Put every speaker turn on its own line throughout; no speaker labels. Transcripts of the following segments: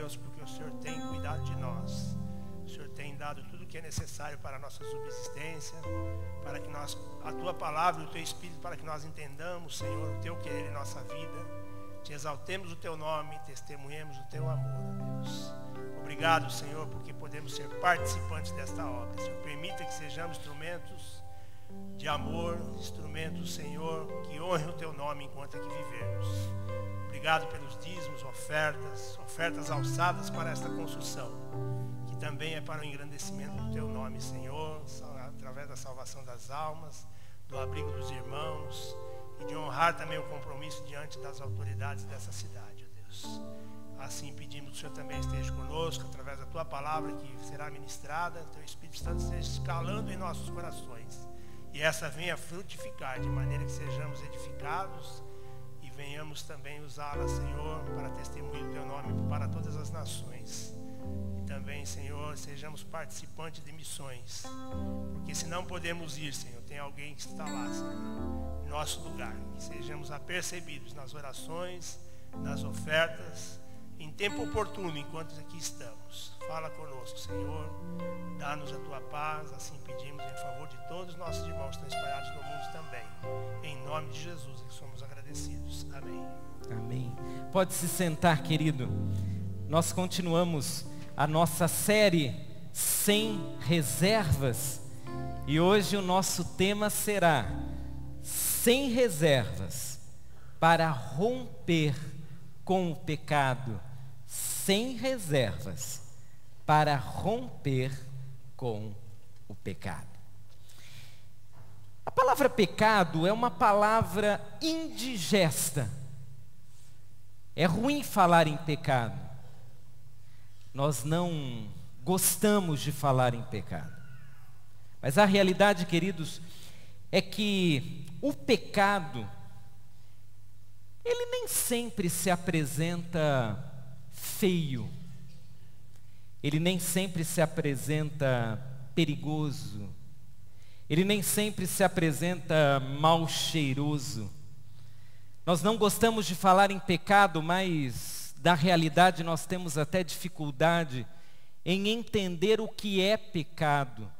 Deus, porque o Senhor tem cuidado de nós. O Senhor tem dado tudo o que é necessário para a nossa subsistência, para que nós, a Tua palavra e o Teu Espírito, para que nós entendamos, Senhor, o Teu querer em nossa vida, te exaltemos o Teu nome e testemunhemos o Teu amor, ó Deus. Obrigado, Senhor, porque podemos ser participantes desta obra. Senhor, permita que sejamos instrumentos de amor, instrumentos, Senhor, que honrem o Teu nome enquanto aqui vivermos. Obrigado pelos dízimos, ofertas alçadas para esta construção, que também é para o engrandecimento do Teu nome, Senhor, através da salvação das almas, do abrigo dos irmãos e de honrar também o compromisso diante das autoridades dessa cidade, ó Deus. Assim pedimos que o Senhor também esteja conosco, através da Tua palavra que será ministrada, Teu Espírito Santo esteja escalando em nossos corações, e essa venha frutificar, de maneira que sejamos edificados e venhamos também usá-la, Senhor, para testemunho do Teu nome para todas as nações. E também, Senhor, sejamos participantes de missões, porque se não podemos ir, Senhor, tem alguém que está lá, Senhor, em nosso lugar. Que sejamos apercebidos nas orações, nas ofertas, em tempo oportuno, enquanto aqui estamos. Fala conosco, Senhor, dá-nos a Tua paz, assim pedimos em favor de todos os nossos irmãos que estão espalhados no mundo também. Em nome de Jesus, que somos agradecidos. Amém.
Amém. Pode se sentar, querido. Nós continuamos a nossa série Sem Reservas, e hoje o nosso tema será Sem Reservas para romper com o pecado. Sem reservas para romper com o pecado. A palavra pecado é uma palavra indigesta. É ruim falar em pecado. Nós não gostamos de falar em pecado. Mas a realidade, queridos, é que o pecado, ele nem sempre se apresenta feio. Ele nem sempre se apresenta perigoso. Ele nem sempre se apresenta mal cheiroso. Nós não gostamos de falar em pecado, mas da realidade nós temos até dificuldade em entender o que é pecado,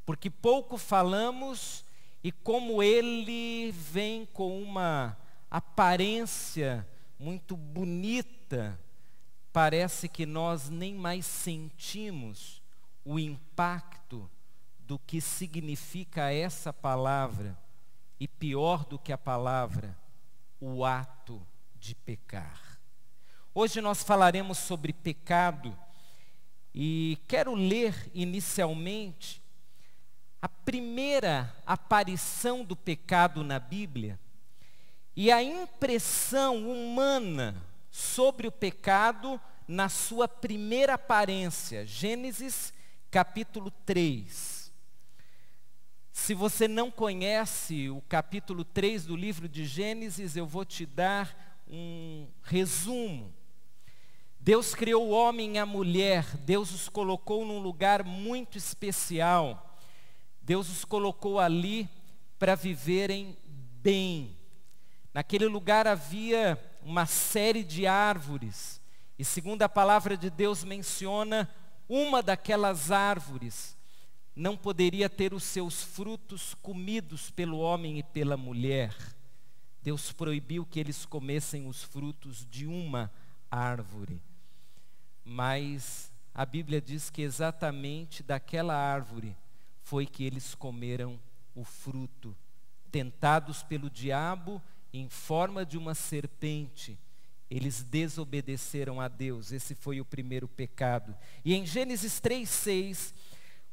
porque pouco falamos e como ele vem com uma aparência muito bonita, parece que nós nem mais sentimos o impacto do que significa essa palavra, e pior do que a palavra, o ato de pecar. Hoje nós falaremos sobre pecado, e quero ler inicialmente a primeira aparição do pecado na Bíblia, e a impressão humana sobre o pecado na sua primeira aparência. Gênesis capítulo 3. Se você não conhece o capítulo 3 do livro de Gênesis, eu vou te dar um resumo. Deus criou o homem e a mulher, Deus os colocou num lugar muito especial. Deus os colocou ali para viverem bem. Naquele lugar havia uma série de árvores, e segundo a palavra de Deus menciona, uma daquelas árvores não poderia ter os seus frutos comidos pelo homem e pela mulher. Deus proibiu que eles comessem os frutos de uma árvore. Mas a Bíblia diz que exatamente daquela árvore foi que eles comeram o fruto. Tentados pelo diabo em forma de uma serpente, eles desobedeceram a Deus. Esse foi o primeiro pecado. E em Gênesis 3:6,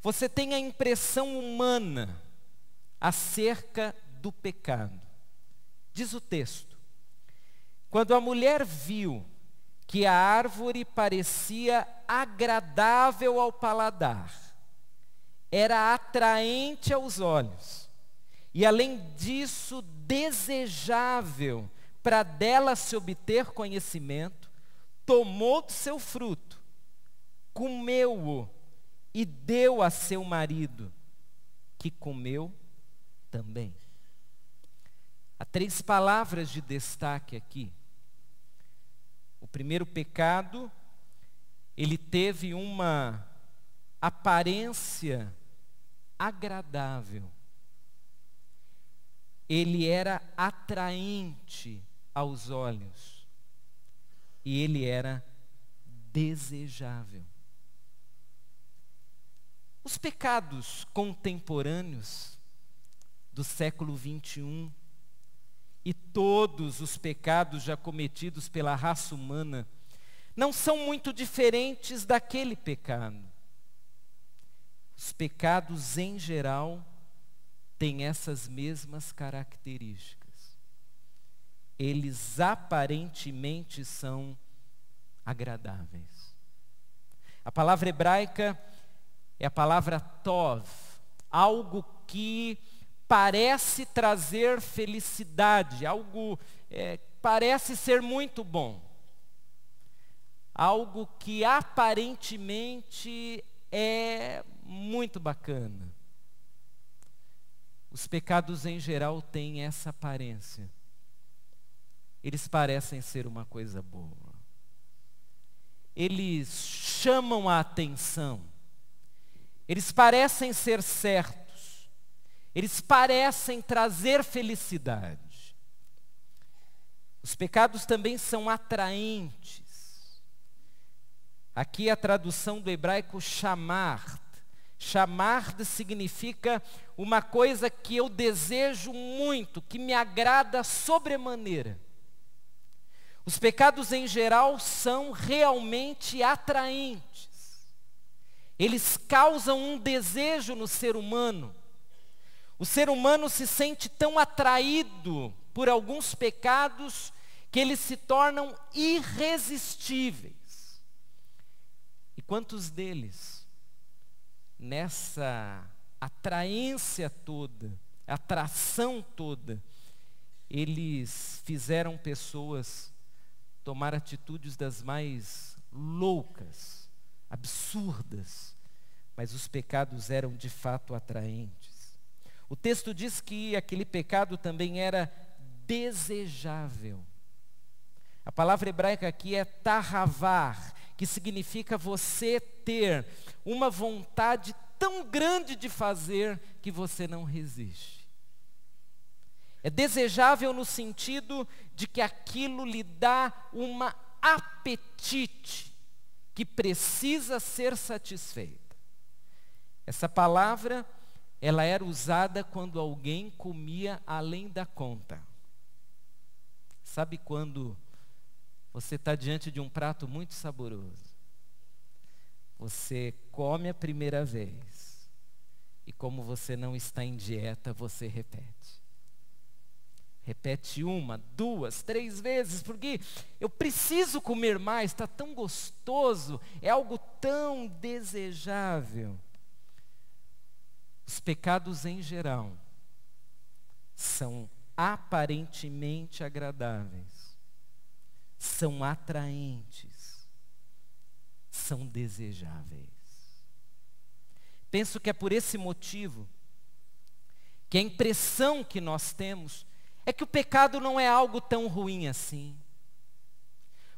você tem a impressão humana acerca do pecado. Diz o texto: quando a mulher viu que a árvore parecia agradável ao paladar, era atraente aos olhos, e além disso desejável para dela se obter conhecimento, tomou do seu fruto, comeu-o e deu a seu marido, que comeu também. Há 3 palavras de destaque aqui. O primeiro pecado ele teve uma aparência agradável. Ele era atraente aos olhos. E ele era desejável. Os pecados contemporâneos do século 21 e todos os pecados já cometidos pela raça humana não são muito diferentes daquele pecado. Os pecados em geral têm essas mesmas características. Eles aparentemente são agradáveis. A palavra hebraica é a palavra tov, algo que parece trazer felicidade, algo parece ser muito bom, algo que aparentemente é muito bacana. Os pecados em geral têm essa aparência. Eles parecem ser uma coisa boa. Eles chamam a atenção. Eles parecem ser certos. Eles parecem trazer felicidade. Os pecados também são atraentes. Aqui a tradução do hebraico chamar. Chamar significa uma coisa que eu desejo muito, que me agrada sobremaneira. Os pecados em geral são realmente atraentes. Eles causam um desejo no ser humano. O ser humano se sente tão atraído por alguns pecados que eles se tornam irresistíveis. E quantos deles, nessa atraência toda, atração toda, eles fizeram pessoas tomar atitudes das mais loucas, absurdas, mas os pecados eram de fato atraentes. O texto diz que aquele pecado também era desejável. A palavra hebraica aqui é tahavar, que significa você ter uma vontade tão grande de fazer que você não resiste. É desejável no sentido de que aquilo lhe dá uma apetite que precisa ser satisfeita. Essa palavra, ela era usada quando alguém comia além da conta. Sabe quando você está diante de um prato muito saboroso? Você come a primeira vez e como você não está em dieta, você repete. Repete 1, 2, 3 vezes, porque eu preciso comer mais, está tão gostoso, é algo tão desejável. Os pecados em geral são aparentemente agradáveis, são atraentes, são desejáveis. Penso que é por esse motivo que a impressão que nós temos é que o pecado não é algo tão ruim assim.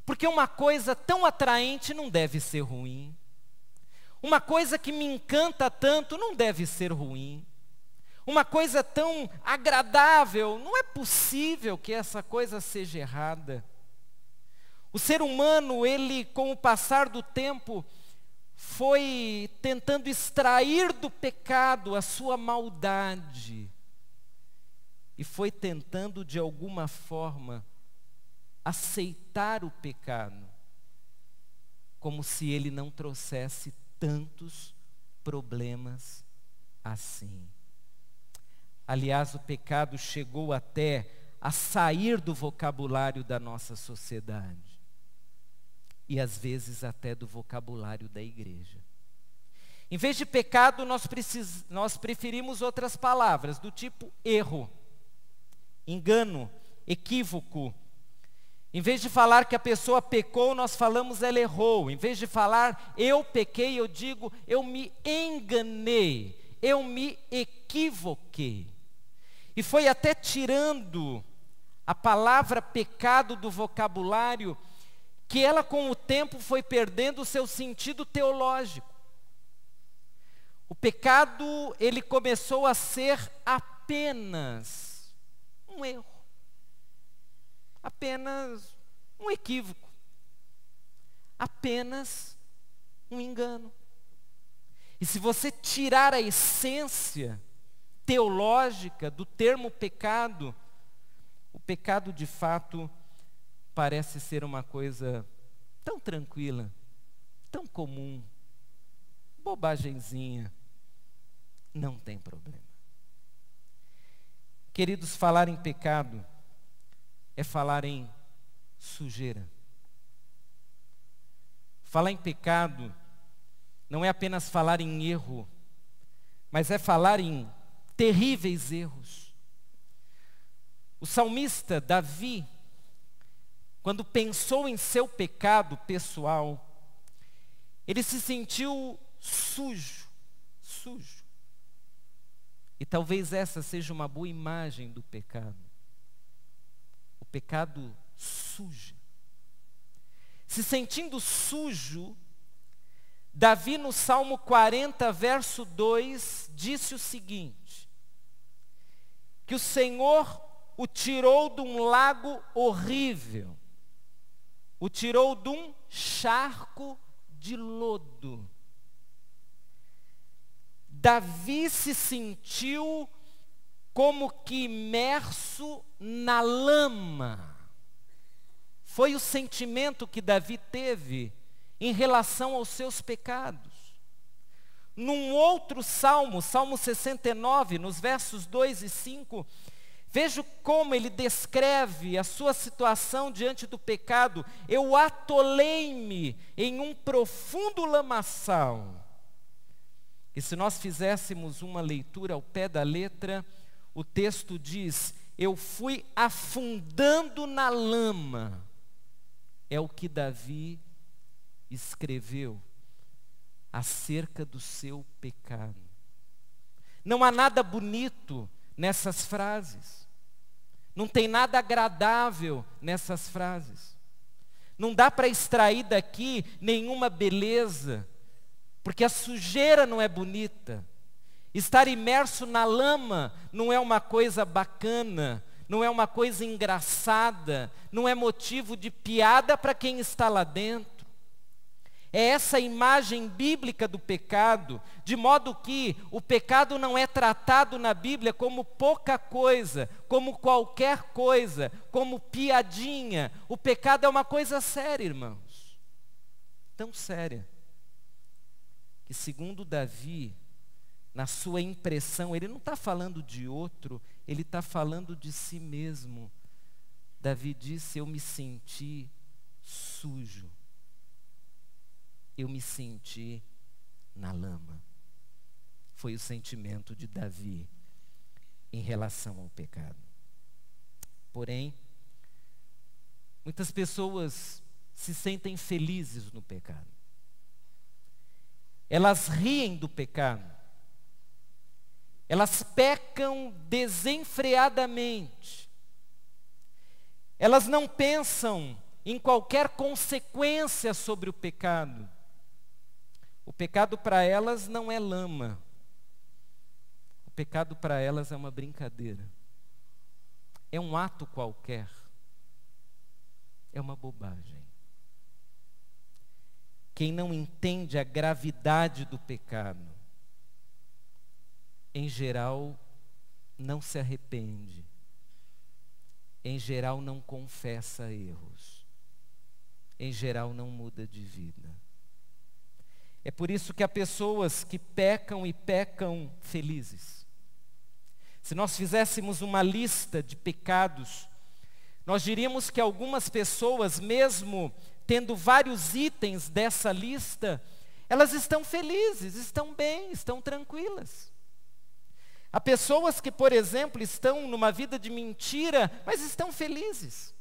Porque uma coisa tão atraente não deve ser ruim. Uma coisa que me encanta tanto não deve ser ruim. Uma coisa tão agradável, não é possível que essa coisa seja errada. O ser humano, ele, com o passar do tempo, foi tentando extrair do pecado a sua maldade. E foi tentando, de alguma forma, aceitar o pecado, como se ele não trouxesse tantos problemas assim. Aliás, o pecado chegou até a sair do vocabulário da nossa sociedade. E às vezes até do vocabulário da igreja. Em vez de pecado, nós preferimos outras palavras, do tipo erro, engano, equívoco. Em vez de falar que a pessoa pecou, nós falamos ela errou. Em vez de falar eu pequei, eu digo eu me enganei, eu me equivoquei. E foi até tirando a palavra pecado do vocabulário que ela com o tempo foi perdendo o seu sentido teológico. O pecado, ele começou a ser apenas um erro, apenas um equívoco, apenas um engano. E se você tirar a essência teológica do termo pecado, o pecado de fato parece ser uma coisa tão tranquila, tão comum, bobagenzinha, não tem problema. Queridos, falar em pecado é falar em sujeira. Falar em pecado não é apenas falar em erro, mas é falar em terríveis erros. O salmista Davi, quando pensou em seu pecado pessoal, ele se sentiu sujo. E talvez essa seja uma boa imagem do pecado. O pecado suja. Se sentindo sujo, Davi no Salmo 40, verso 2, disse o seguinte: que o Senhor o tirou de um lago horrível, o tirou de um charco de lodo. Davi se sentiu como que imerso na lama. Foi o sentimento que Davi teve em relação aos seus pecados. Num outro salmo, Salmo 69, nos versos 2 e 5, veja como ele descreve a sua situação diante do pecado. Eu atolei-me em um profundo lamaçal. E se nós fizéssemos uma leitura ao pé da letra, o texto diz: eu fui afundando na lama. É o que Davi escreveu acerca do seu pecado. Não há nada bonito nessas frases. Não tem nada agradável nessas frases. Não dá para extrair daqui nenhuma beleza, porque a sujeira não é bonita. Estar imerso na lama não é uma coisa bacana, não é uma coisa engraçada, não é motivo de piada para quem está lá dentro. É essa imagem bíblica do pecado, de modo que o pecado não é tratado na Bíblia como pouca coisa, como qualquer coisa, como piadinha. O pecado é uma coisa séria, irmãos. Tão séria, que segundo Davi, na sua impressão, ele não está falando de outro, ele está falando de si mesmo. Davi disse: eu me senti sujo. Eu me senti na lama. Foi o sentimento de Davi em relação ao pecado. Porém, muitas pessoas se sentem felizes no pecado. Elas riem do pecado. Elas pecam desenfreadamente. Elas não pensam em qualquer consequência sobre o pecado. O pecado para elas não é lama. O pecado para elas é uma brincadeira. É um ato qualquer. É uma bobagem. Quem não entende a gravidade do pecado, em geral, não se arrepende. Em geral, não confessa erros. Em geral, não muda de vida. É por isso que há pessoas que pecam e pecam felizes. Se nós fizéssemos uma lista de pecados, nós diríamos que algumas pessoas, mesmo tendo vários itens dessa lista, elas estão felizes, estão bem, estão tranquilas. Há pessoas que, por exemplo, estão numa vida de mentira, mas estão felizes.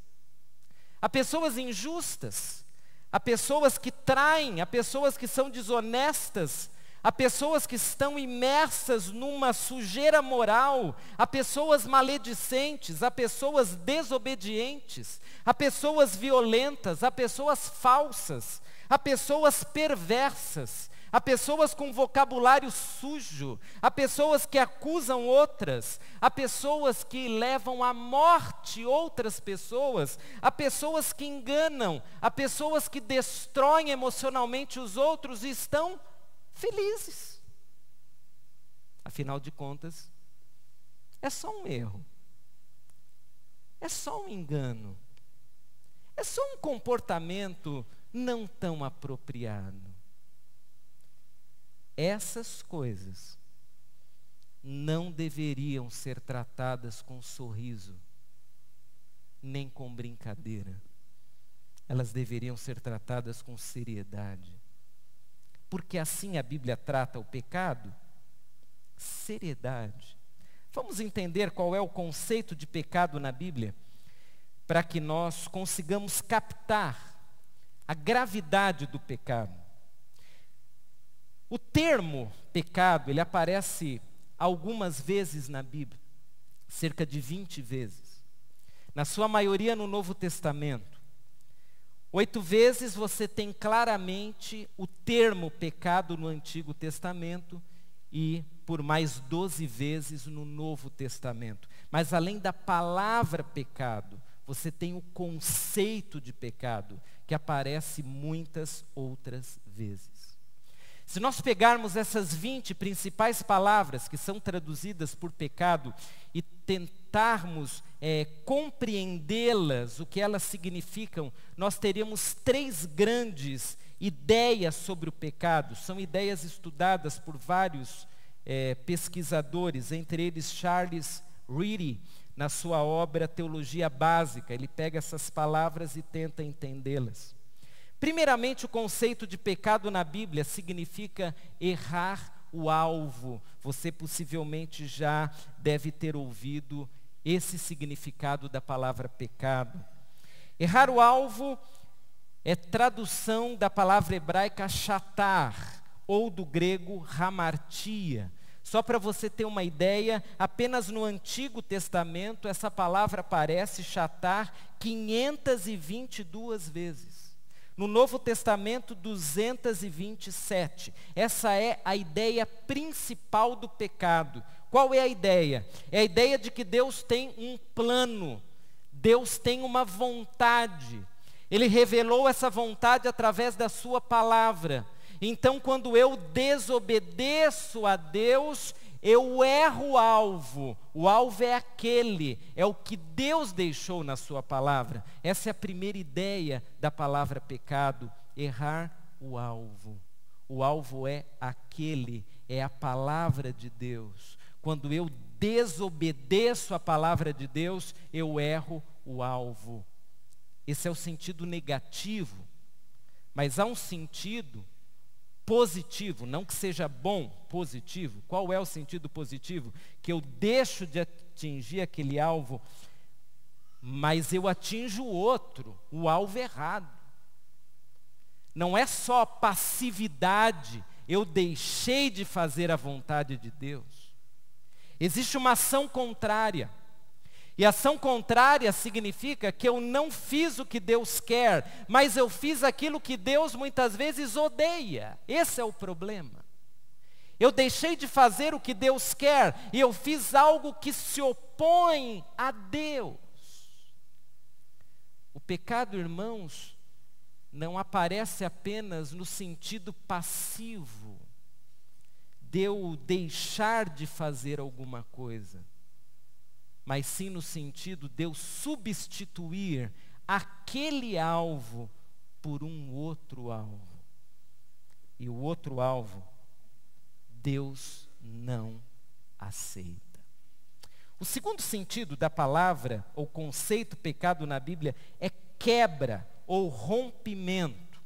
Há pessoas injustas, há pessoas que traem, há pessoas que são desonestas, há pessoas que estão imersas numa sujeira moral, há pessoas maledicentes, há pessoas desobedientes, há pessoas violentas, há pessoas falsas, há pessoas perversas, há pessoas com vocabulário sujo, há pessoas que acusam outras, há pessoas que levam à morte outras pessoas, há pessoas que enganam, há pessoas que destroem emocionalmente os outros e estão felizes. Afinal de contas, é só um erro, é só um engano, é só um comportamento não tão apropriado. Essas coisas não deveriam ser tratadas com sorriso, nem com brincadeira. Elas deveriam ser tratadas com seriedade. Porque assim a Bíblia trata o pecado? Seriedade. Vamos entender qual é o conceito de pecado na Bíblia, para que nós consigamos captar a gravidade do pecado. O termo pecado, ele aparece algumas vezes na Bíblia, cerca de 20 vezes. Na sua maioria no Novo Testamento. 8 vezes você tem claramente o termo pecado no Antigo Testamento e por mais 12 vezes no Novo Testamento. Mas além da palavra pecado, você tem o conceito de pecado, que aparece muitas outras vezes. Se nós pegarmos essas 20 principais palavras que são traduzidas por pecado e tentarmos compreendê-las, o que elas significam, nós teríamos 3 grandes ideias sobre o pecado. São ideias estudadas por vários pesquisadores, entre eles Charles Reedy, na sua obra Teologia Básica. Ele pega essas palavras e tenta entendê-las. Primeiramente, o conceito de pecado na Bíblia significa errar o alvo. Você possivelmente já deve ter ouvido esse significado da palavra pecado. Errar o alvo é tradução da palavra hebraica shatar, ou do grego hamartia. Só para você ter uma ideia, apenas no Antigo Testamento essa palavra aparece, shatar, 522 vezes. No Novo Testamento, 227. Essa é a ideia principal do pecado. Qual é a ideia? É a ideia de que Deus tem um plano, Deus tem uma vontade. Ele revelou essa vontade através da sua palavra. Então, quando eu desobedeço a Deus, eu erro o alvo. O alvo é aquele, é o que Deus deixou na sua palavra. Essa é a primeira ideia da palavra pecado, errar o alvo. O alvo é aquele, é a palavra de Deus. Quando eu desobedeço a palavra de Deus, eu erro o alvo. Esse é o sentido negativo, mas há um sentido positivo, não que seja bom, positivo. Qual é o sentido positivo? Que eu deixo de atingir aquele alvo, mas eu atinjo o outro, o alvo errado. Não é só passividade, eu deixei de fazer a vontade de Deus. Existe uma ação contrária. E ação contrária significa que eu não fiz o que Deus quer, mas eu fiz aquilo que Deus muitas vezes odeia. Esse é o problema. Eu deixei de fazer o que Deus quer e eu fiz algo que se opõe a Deus. O pecado, irmãos, não aparece apenas no sentido passivo, de eu deixar de fazer alguma coisa, mas sim no sentido de eu substituir aquele alvo por um outro alvo. E o outro alvo, Deus não aceita. O segundo sentido da palavra, ou conceito pecado na Bíblia, é quebra ou rompimento.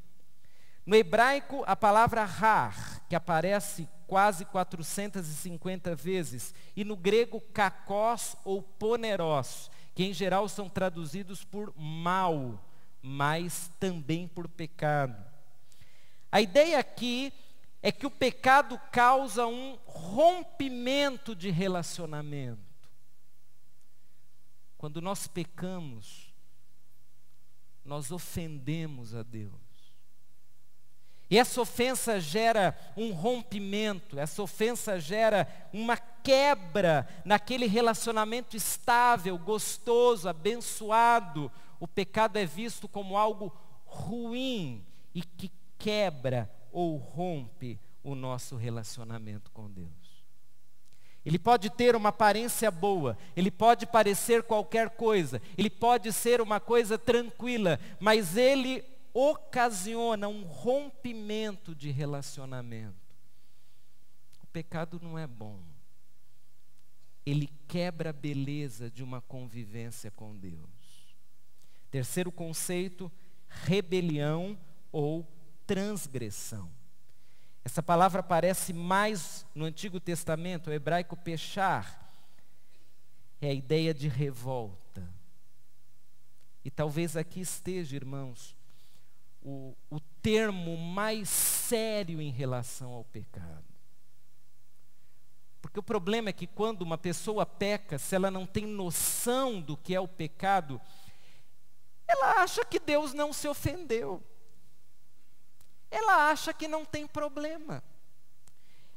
No hebraico, a palavra har, que aparece quase 450 vezes, e no grego kakos ou poneros, que em geral são traduzidos por mal, mas também por pecado. A ideia aqui é que o pecado causa um rompimento de relacionamento. Quando nós pecamos, nós ofendemos a Deus. E essa ofensa gera um rompimento, essa ofensa gera uma quebra naquele relacionamento estável, gostoso, abençoado. O pecado é visto como algo ruim e que quebra ou rompe o nosso relacionamento com Deus. Ele pode ter uma aparência boa, ele pode parecer qualquer coisa, ele pode ser uma coisa tranquila, mas ele ocasiona um rompimento de relacionamento. O pecado não é bom. Ele quebra a beleza de uma convivência com Deus. Terceiro conceito, rebelião ou transgressão. Essa palavra aparece mais no Antigo Testamento, o hebraico pechar, é a ideia de revolta. E talvez aqui esteja, irmãos, o termo mais sério em relação ao pecado. Porque o problema é que quando uma pessoa peca, se ela não tem noção do que é o pecado, ela acha que Deus não se ofendeu. Ela acha que não tem problema.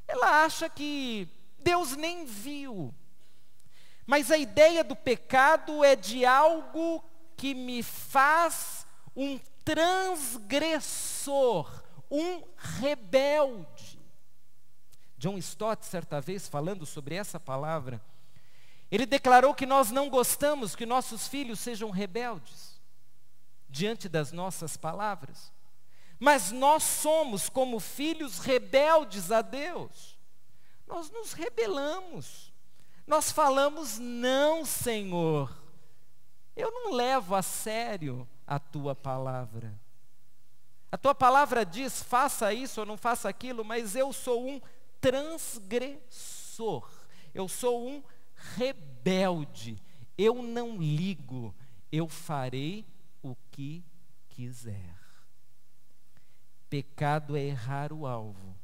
Ela acha que Deus nem viu. Mas a ideia do pecado é de algo que me faz um transgressor, um rebelde. John Stott, certa vez, falando sobre essa palavra, ele declarou que nós não gostamos que nossos filhos sejam rebeldes diante das nossas palavras. Mas nós somos como filhos rebeldes a Deus. Nós nos rebelamos. Nós falamos, não, Senhor. Eu não levo a sério a tua palavra. A tua palavra diz, faça isso ou não faça aquilo, mas eu sou um transgressor. Eu sou um rebelde. Eu não ligo. Eu farei o que quiser. Pecado é errar o alvo.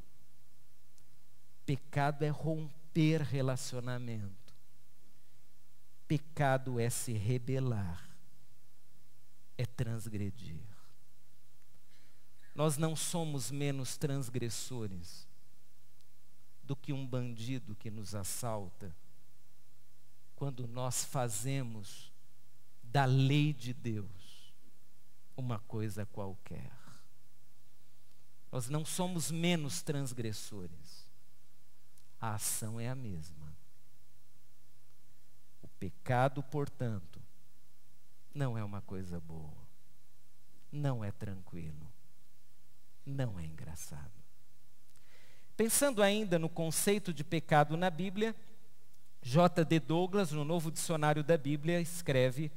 Pecado é romper relacionamento. Pecado é se rebelar. É transgredir. Nós não somos menos transgressores do que um bandido que nos assalta, quando nós fazemos da lei de Deus uma coisa qualquer. Nós não somos menos transgressores. A ação é a mesma. O pecado, portanto, não é uma coisa boa. Não é tranquilo. Não é engraçado. Pensando ainda no conceito de pecado na Bíblia, J.D. Douglas, no Novo Dicionário da Bíblia, escreve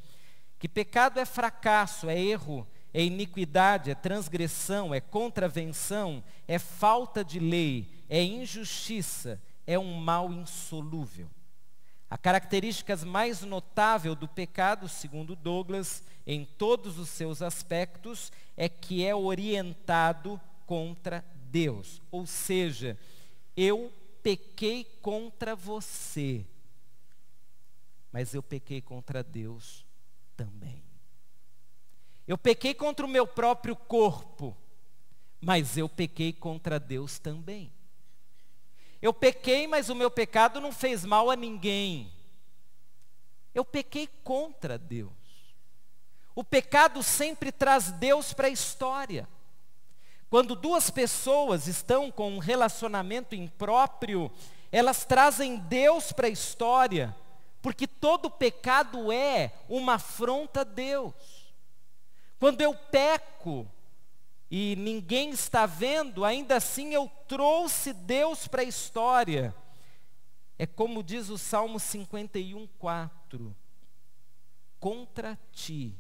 que pecado é fracasso, é erro, é iniquidade, é transgressão, é contravenção, é falta de lei, é injustiça, é um mal insolúvel. A característica mais notável do pecado, segundo Douglas, em todos os seus aspectos, é que é orientado contra Deus. Ou seja, eu pequei contra você, mas eu pequei contra Deus também. Eu pequei contra o meu próprio corpo, mas eu pequei contra Deus também. Eu pequei, mas o meu pecado não fez mal a ninguém. Eu pequei contra Deus. O pecado sempre traz Deus para a história. Quando duas pessoas estão com um relacionamento impróprio, elas trazem Deus para a história, porque todo pecado é uma afronta a Deus. Quando eu peco e ninguém está vendo, ainda assim eu trouxe Deus para a história. É como diz o Salmo 51:4. Contra ti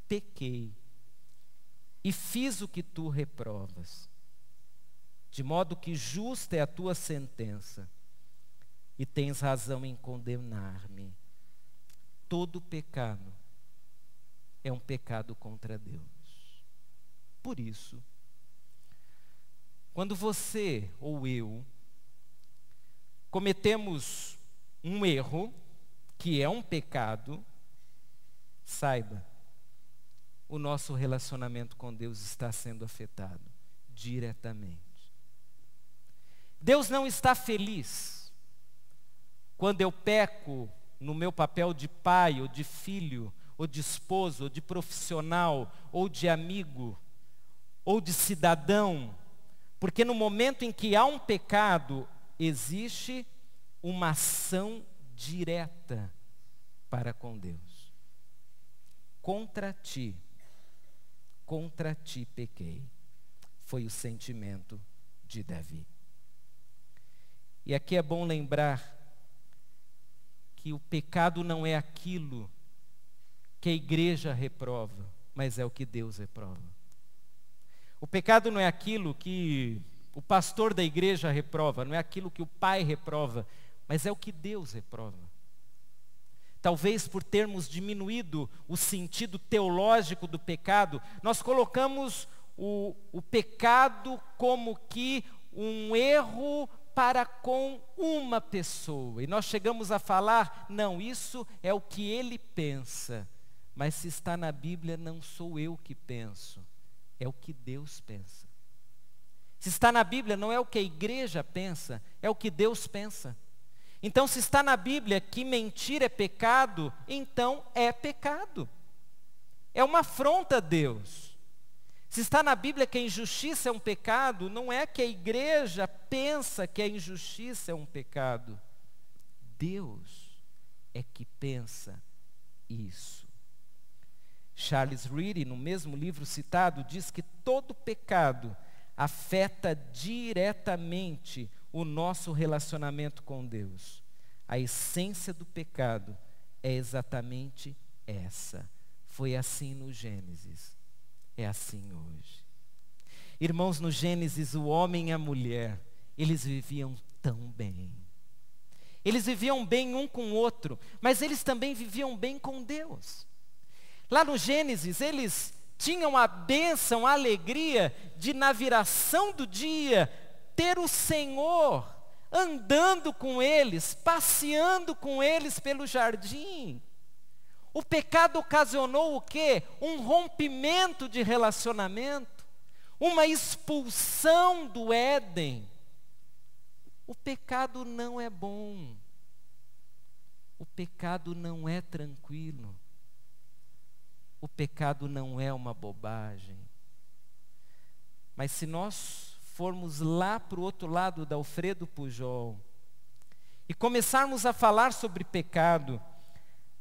pequei, e fiz o que tu reprovas, de modo que justa é a tua sentença, e tens razão em condenar-me. Todo pecado é um pecado contra Deus. Por isso, Quando você ou eu cometemos um erro, que é um pecado, saiba, o nosso relacionamento com Deus está sendo afetado diretamente. Deus não está feliz quando eu peco no meu papel de pai, ou de filho, ou de esposo, ou de profissional, ou de amigo, ou de cidadão, porque no momento em que há um pecado, existe uma ação direta para com Deus. Contra ti pequei, foi o sentimento de Davi. E aqui é bom lembrar que o pecado não é aquilo que a igreja reprova, mas é o que Deus reprova. O pecado não é aquilo que o pastor da igreja reprova, não é aquilo que o pai reprova, mas é o que Deus reprova. Talvez por termos diminuído o sentido teológico do pecado, nós colocamos o pecado como que um erro para com uma pessoa. E nós chegamos a falar, não, isso é o que ele pensa. Mas se está na Bíblia, não sou eu que penso, é o que Deus pensa. Se está na Bíblia, não é o que a igreja pensa, é o que Deus pensa. Então, se está na Bíblia que mentir é pecado, então é pecado. É uma afronta a Deus. Se está na Bíblia que a injustiça é um pecado, não é que a igreja pensa que a injustiça é um pecado. Deus é que pensa isso. Charles Reedy, no mesmo livro citado, diz que todo pecado afeta diretamente o nosso relacionamento com Deus. A essência do pecado é exatamente essa. Foi assim no Gênesis. É assim hoje. Irmãos, no Gênesis, o homem e a mulher, eles viviam tão bem. Eles viviam bem um com o outro, mas eles também viviam bem com Deus. Lá no Gênesis, eles tinham a bênção, a alegria de, na viração do dia, ter o Senhor andando com eles, passeando com eles pelo jardim. O pecado ocasionou o quê? Um rompimento de relacionamento, uma expulsão do Éden. O pecado não é bom. O pecado não é tranquilo. O pecado não é uma bobagem. Mas se nós formos lá para o outro lado da Alfredo Pujol e começarmos a falar sobre pecado,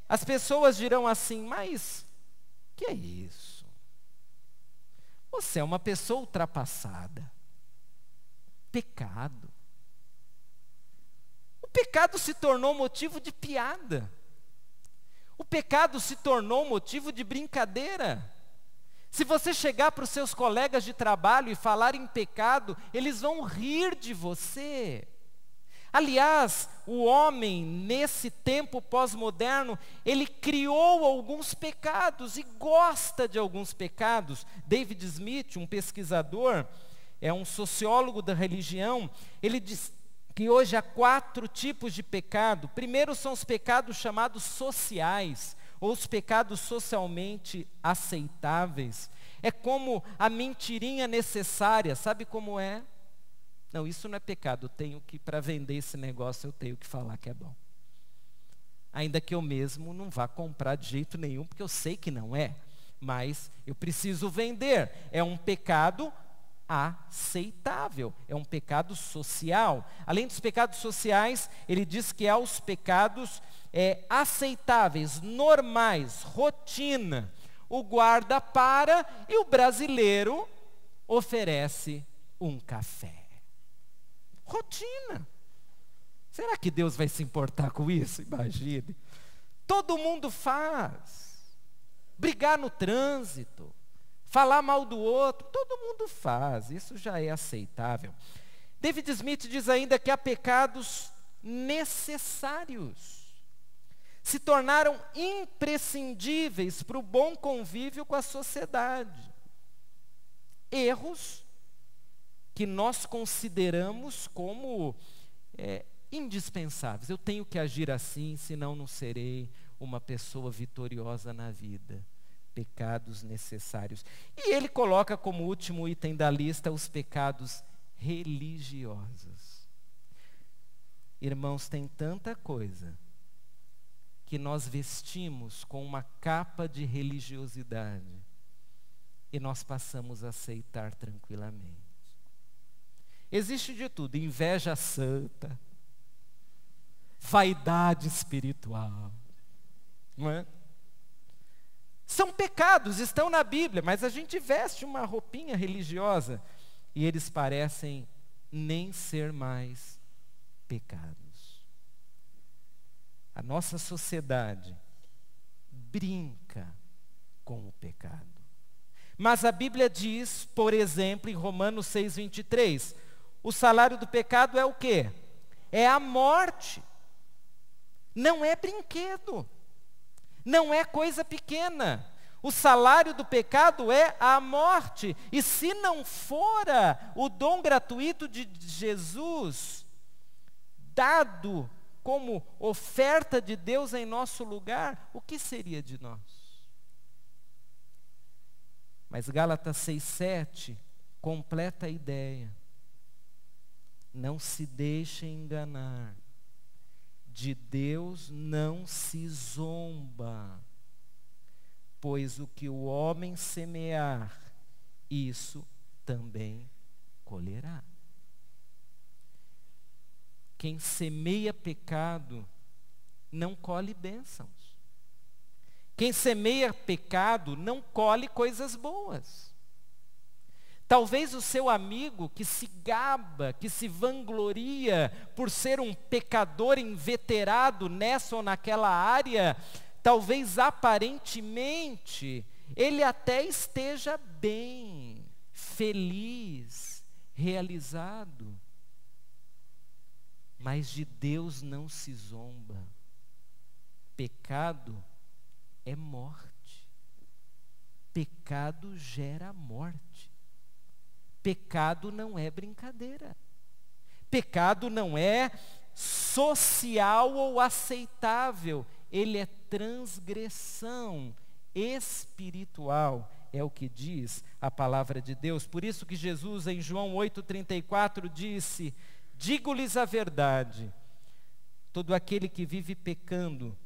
as pessoas dirão assim, mas que é isso? Você é uma pessoa ultrapassada. Pecado. O pecado se tornou motivo de piada. O pecado se tornou motivo de brincadeira. Se você chegar para os seus colegas de trabalho e falar em pecado, eles vão rir de você. Aliás, o homem, nesse tempo pós-moderno, ele criou alguns pecados e gosta de alguns pecados. David Smith, um pesquisador, é um sociólogo da religião, ele diz que hoje há 4 tipos de pecado. Primeiro são os pecados chamados sociais, ou os pecados socialmente aceitáveis. É como a mentirinha necessária, sabe como é? Não, isso não é pecado, eu tenho que, para vender esse negócio, eu tenho que falar que é bom. Ainda que eu mesmo não vá comprar de jeito nenhum, porque eu sei que não é, mas eu preciso vender. É um pecado aceitável, é um pecado social. Além dos pecados sociais, ele diz que há os pecados aceitáveis, normais, rotina. O guarda para e o brasileiro oferece um café. Rotina. Será que Deus vai se importar com isso? Imagine. Todo mundo faz. Brigar no trânsito, falar mal do outro, todo mundo faz. Isso já é aceitável. David Smith diz ainda que há pecados necessários. Se tornaram imprescindíveis para o bom convívio com a sociedade. Erros que nós consideramos como indispensáveis. Eu tenho que agir assim, senão não serei uma pessoa vitoriosa na vida. Pecados necessários. E ele coloca como último item da lista os pecados religiosos. Irmãos, tem tanta coisa que nós vestimos com uma capa de religiosidade e nós passamos a aceitar tranquilamente. Existe de tudo: inveja santa, vaidade espiritual, não é? São pecados, estão na Bíblia, mas a gente veste uma roupinha religiosa e eles parecem nem ser mais pecados. A nossa sociedade brinca com o pecado. Mas a Bíblia diz, por exemplo, em Romanos 6:23, o salário do pecado é o quê? É a morte. Não é brinquedo. Não é coisa pequena. O salário do pecado é a morte. E se não fora o dom gratuito de Jesus, dado como oferta de Deus em nosso lugar, o que seria de nós? Mas Gálatas 6:7 completa a ideia. Não se deixe enganar. De Deus não se zomba, pois o que o homem semear, isso também colherá. Quem semeia pecado não colhe bênçãos. Quem semeia pecado não colhe coisas boas. Talvez o seu amigo que se gaba, que se vangloria por ser um pecador inveterado nessa ou naquela área, talvez aparentemente ele até esteja bem, feliz, realizado. Mas de Deus não se zomba. Pecado é morte. Pecado gera morte. Pecado não é brincadeira. Pecado não é social ou aceitável. Ele é transgressão espiritual. É o que diz a palavra de Deus. Por isso que Jesus, em João 8,34, disse: digo-lhes a verdade, todo aquele que vive pecando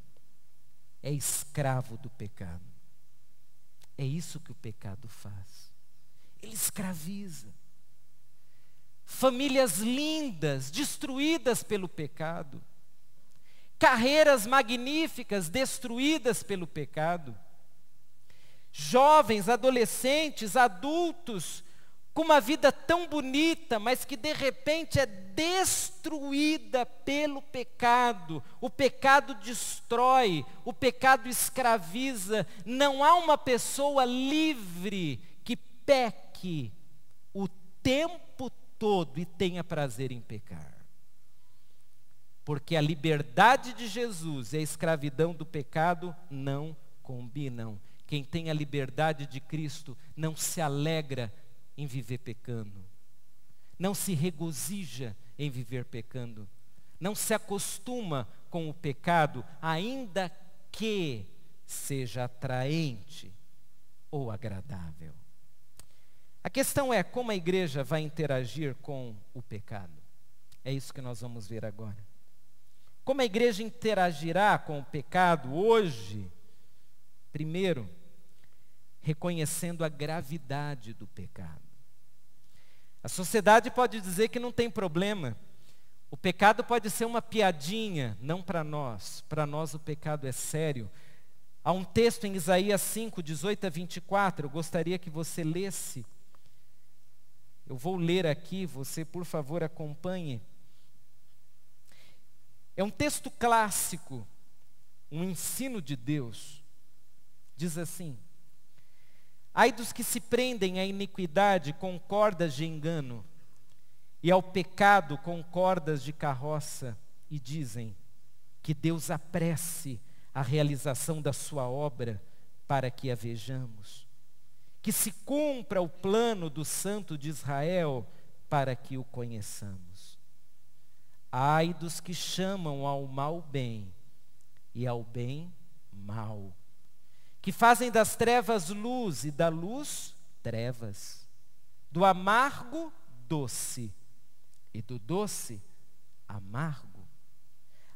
é escravo do pecado. É isso que o pecado faz. Ele escraviza. Famílias lindas, destruídas pelo pecado. Carreiras magníficas, destruídas pelo pecado. Jovens, adolescentes, adultos, com uma vida tão bonita, mas que de repente é destruída pelo pecado. O pecado destrói, o pecado escraviza. Não há uma pessoa livre que peque o tempo todo e tenha prazer em pecar. Porque a liberdade de Jesus e a escravidão do pecado não combinam. Quem tem a liberdade de Cristo não se alegra em viver pecando. Não se regozija em viver pecando. Não se acostuma com o pecado, ainda que seja atraente ou agradável. A questão é como a igreja vai interagir com o pecado. É isso que nós vamos ver agora. Como a igreja interagirá com o pecado hoje? Primeiro, reconhecendo a gravidade do pecado. A sociedade pode dizer que não tem problema. O pecado pode ser uma piadinha, não para nós. Para nós o pecado é sério. Há um texto em Isaías 5, 18-24, eu gostaria que você lesse. Eu vou ler aqui, você por favor acompanhe. É um texto clássico, um ensino de Deus. Diz assim: ai dos que se prendem à iniquidade com cordas de engano, e ao pecado com cordas de carroça, e dizem que Deus apresse a realização da sua obra para que a vejamos. Que se cumpra o plano do Santo de Israel para que o conheçamos. Ai dos que chamam ao mal bem e ao bem mal, que fazem das trevas luz e da luz trevas, do amargo doce e do doce amargo.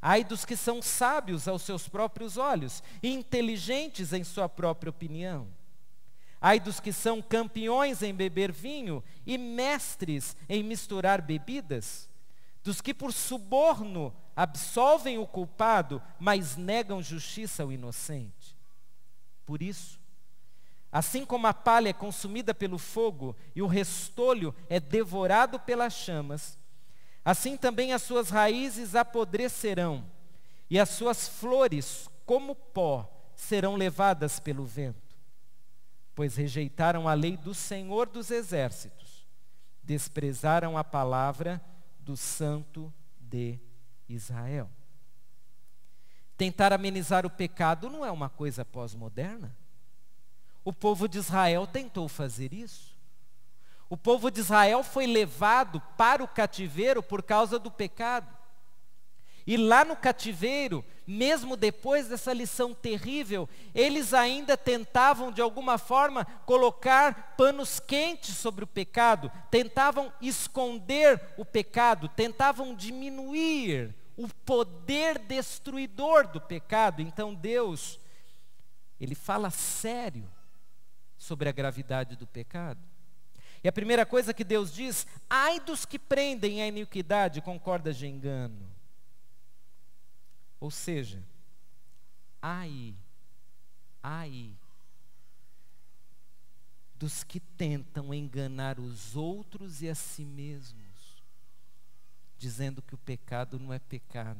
Ai dos que são sábios aos seus próprios olhos e inteligentes em sua própria opinião. Ai dos que são campeões em beber vinho e mestres em misturar bebidas, dos que por suborno absolvem o culpado, mas negam justiça ao inocente. Por isso, assim como a palha é consumida pelo fogo e o restolho é devorado pelas chamas, assim também as suas raízes apodrecerão e as suas flores, como pó, serão levadas pelo vento. Pois rejeitaram a lei do Senhor dos Exércitos, desprezaram a palavra do Santo de Israel. Tentar amenizar o pecado não é uma coisa pós-moderna. O povo de Israel tentou fazer isso. O povo de Israel foi levado para o cativeiro por causa do pecado. E lá no cativeiro, mesmo depois dessa lição terrível, eles ainda tentavam de alguma forma colocar panos quentes sobre o pecado, tentavam esconder o pecado, tentavam diminuir o poder destruidor do pecado. Então Deus, Ele fala sério sobre a gravidade do pecado. E a primeira coisa que Deus diz: ai dos que prendem a iniquidade com cordas de engano. Ou seja, ai dos que tentam enganar os outros e a si mesmos, dizendo que o pecado não é pecado,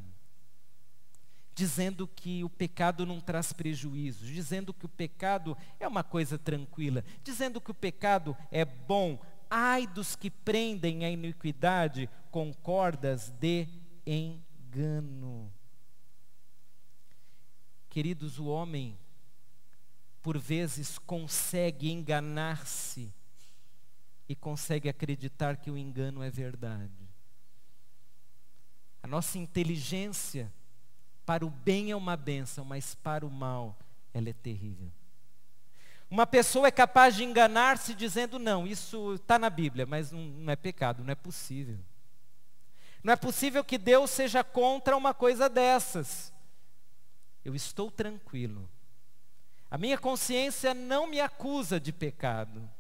dizendo que o pecado não traz prejuízo, dizendo que o pecado é uma coisa tranquila, dizendo que o pecado é bom. Ai dos que prendem a iniquidade com cordas de engano. Queridos, o homem, por vezes, consegue enganar-se e consegue acreditar que o engano é verdade. A nossa inteligência, para o bem é uma bênção, mas para o mal, ela é terrível. Uma pessoa é capaz de enganar-se dizendo: não, isso está na Bíblia, mas não é pecado, não é possível. Não é possível que Deus seja contra uma coisa dessas. Eu estou tranquilo. A minha consciência não me acusa de pecado.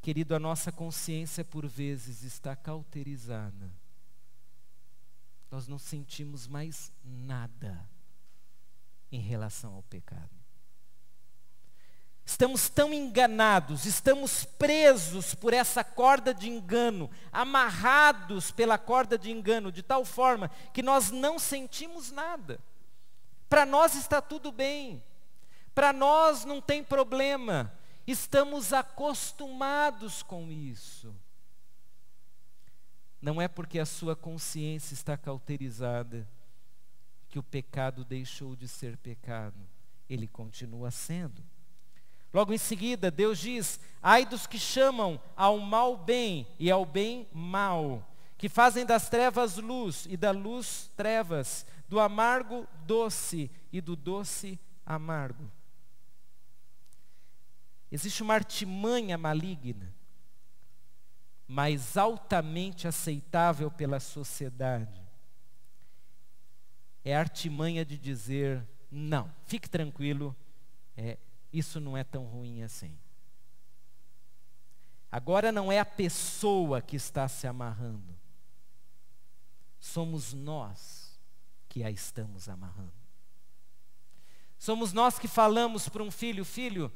Querido, a nossa consciência por vezes está cauterizada. Nós não sentimos mais nada em relação ao pecado. Estamos tão enganados, estamos presos por essa corda de engano, amarrados pela corda de engano, de tal forma que nós não sentimos nada. Para nós está tudo bem, para nós não tem problema, estamos acostumados com isso. Não é porque a sua consciência está cauterizada que o pecado deixou de ser pecado, ele continua sendo. Logo em seguida, Deus diz: ai dos que chamam ao mal bem e ao bem mal, que fazem das trevas luz e da luz trevas, do amargo doce e do doce amargo. Existe uma artimanha maligna, mas altamente aceitável pela sociedade. É a artimanha de dizer: não, fique tranquilo, isso não é tão ruim assim. Agora não é a pessoa que está se amarrando, somos nós que a estamos amarrando. Somos nós que falamos para um filho: filho,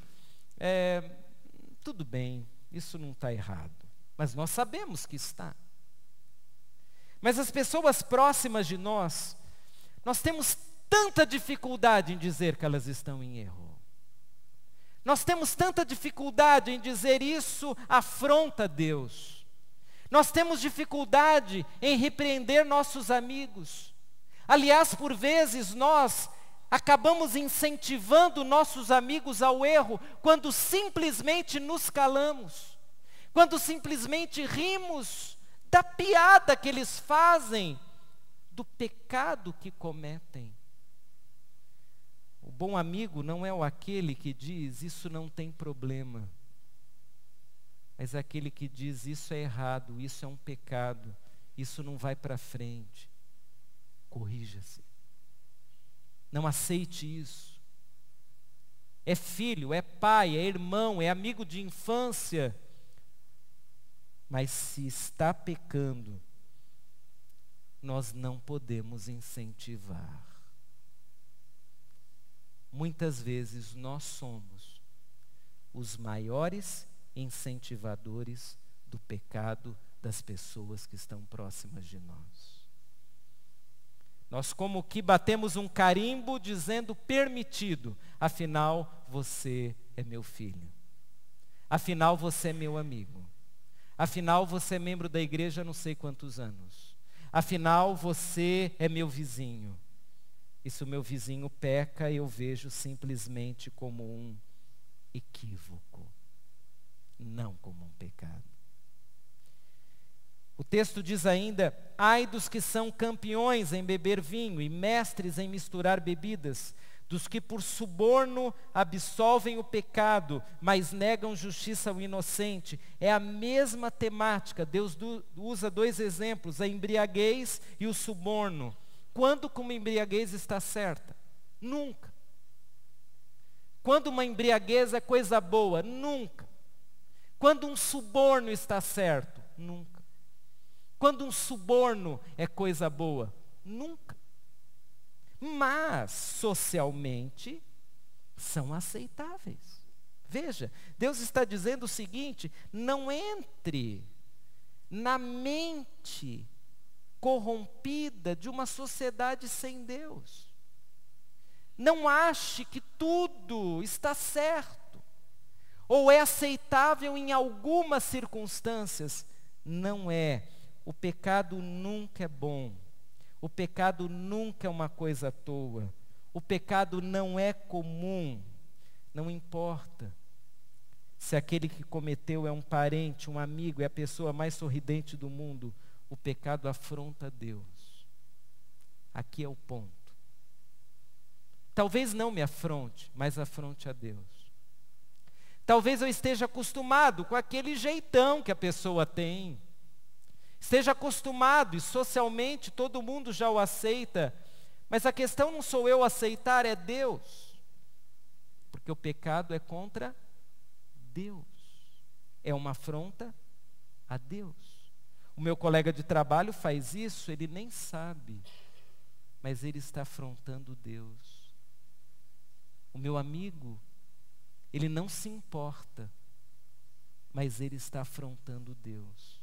tudo bem, isso não está errado, mas nós sabemos que está. Mas as pessoas próximas de nós temos tanta dificuldade em dizer que elas estão em erro. Nós temos tanta dificuldade em dizer isso afronta Deus. Nós temos dificuldade em repreender nossos amigos. Aliás, por vezes nós acabamos incentivando nossos amigos ao erro quando simplesmente nos calamos. Quando simplesmente rimos da piada que eles fazem, do pecado que cometem. O bom amigo não é aquele que diz, isso não tem problema. Mas aquele que diz, isso é errado, isso é um pecado, isso não vai para frente. Corrija-se. Não aceite isso. É filho, é pai, é irmão, é amigo de infância. Mas se está pecando, nós não podemos incentivar. Muitas vezes nós somos os maiores incentivadores do pecado das pessoas que estão próximas de nós. Nós como que batemos um carimbo dizendo permitido, afinal você é meu filho, afinal você é meu amigo, afinal você é membro da igreja há não sei quantos anos, afinal você é meu vizinho. E se o meu vizinho peca, eu vejo simplesmente como um equívoco, não como um pecado. O texto diz ainda, ai dos que são campeões em beber vinho e mestres em misturar bebidas, dos que por suborno absolvem o pecado, mas negam justiça ao inocente. É a mesma temática, Deus usa dois exemplos, a embriaguez e o suborno. Quando uma embriaguez está certa? Nunca. Quando uma embriaguez é coisa boa? Nunca. Quando um suborno está certo? Nunca. Quando um suborno é coisa boa? Nunca. Mas, socialmente, são aceitáveis. Veja, Deus está dizendo o seguinte, não entre na mente corrompida de uma sociedade sem Deus. Não ache que tudo está certo, ou é aceitável em algumas circunstâncias. Não é. O pecado nunca é bom. O pecado nunca é uma coisa à toa. O pecado não é comum. Não importa se aquele que cometeu é um parente, um amigo, é a pessoa mais sorridente do mundo. O pecado afronta Deus. Aqui é o ponto. Talvez não me afronte, mas afronte a Deus. Talvez eu esteja acostumado com aquele jeitão que a pessoa tem. Esteja acostumado e socialmente todo mundo já o aceita. Mas a questão não sou eu aceitar, é Deus. Porque o pecado é contra Deus. É uma afronta a Deus. O meu colega de trabalho faz isso, ele nem sabe, mas ele está afrontando Deus. O meu amigo, ele não se importa, mas ele está afrontando Deus.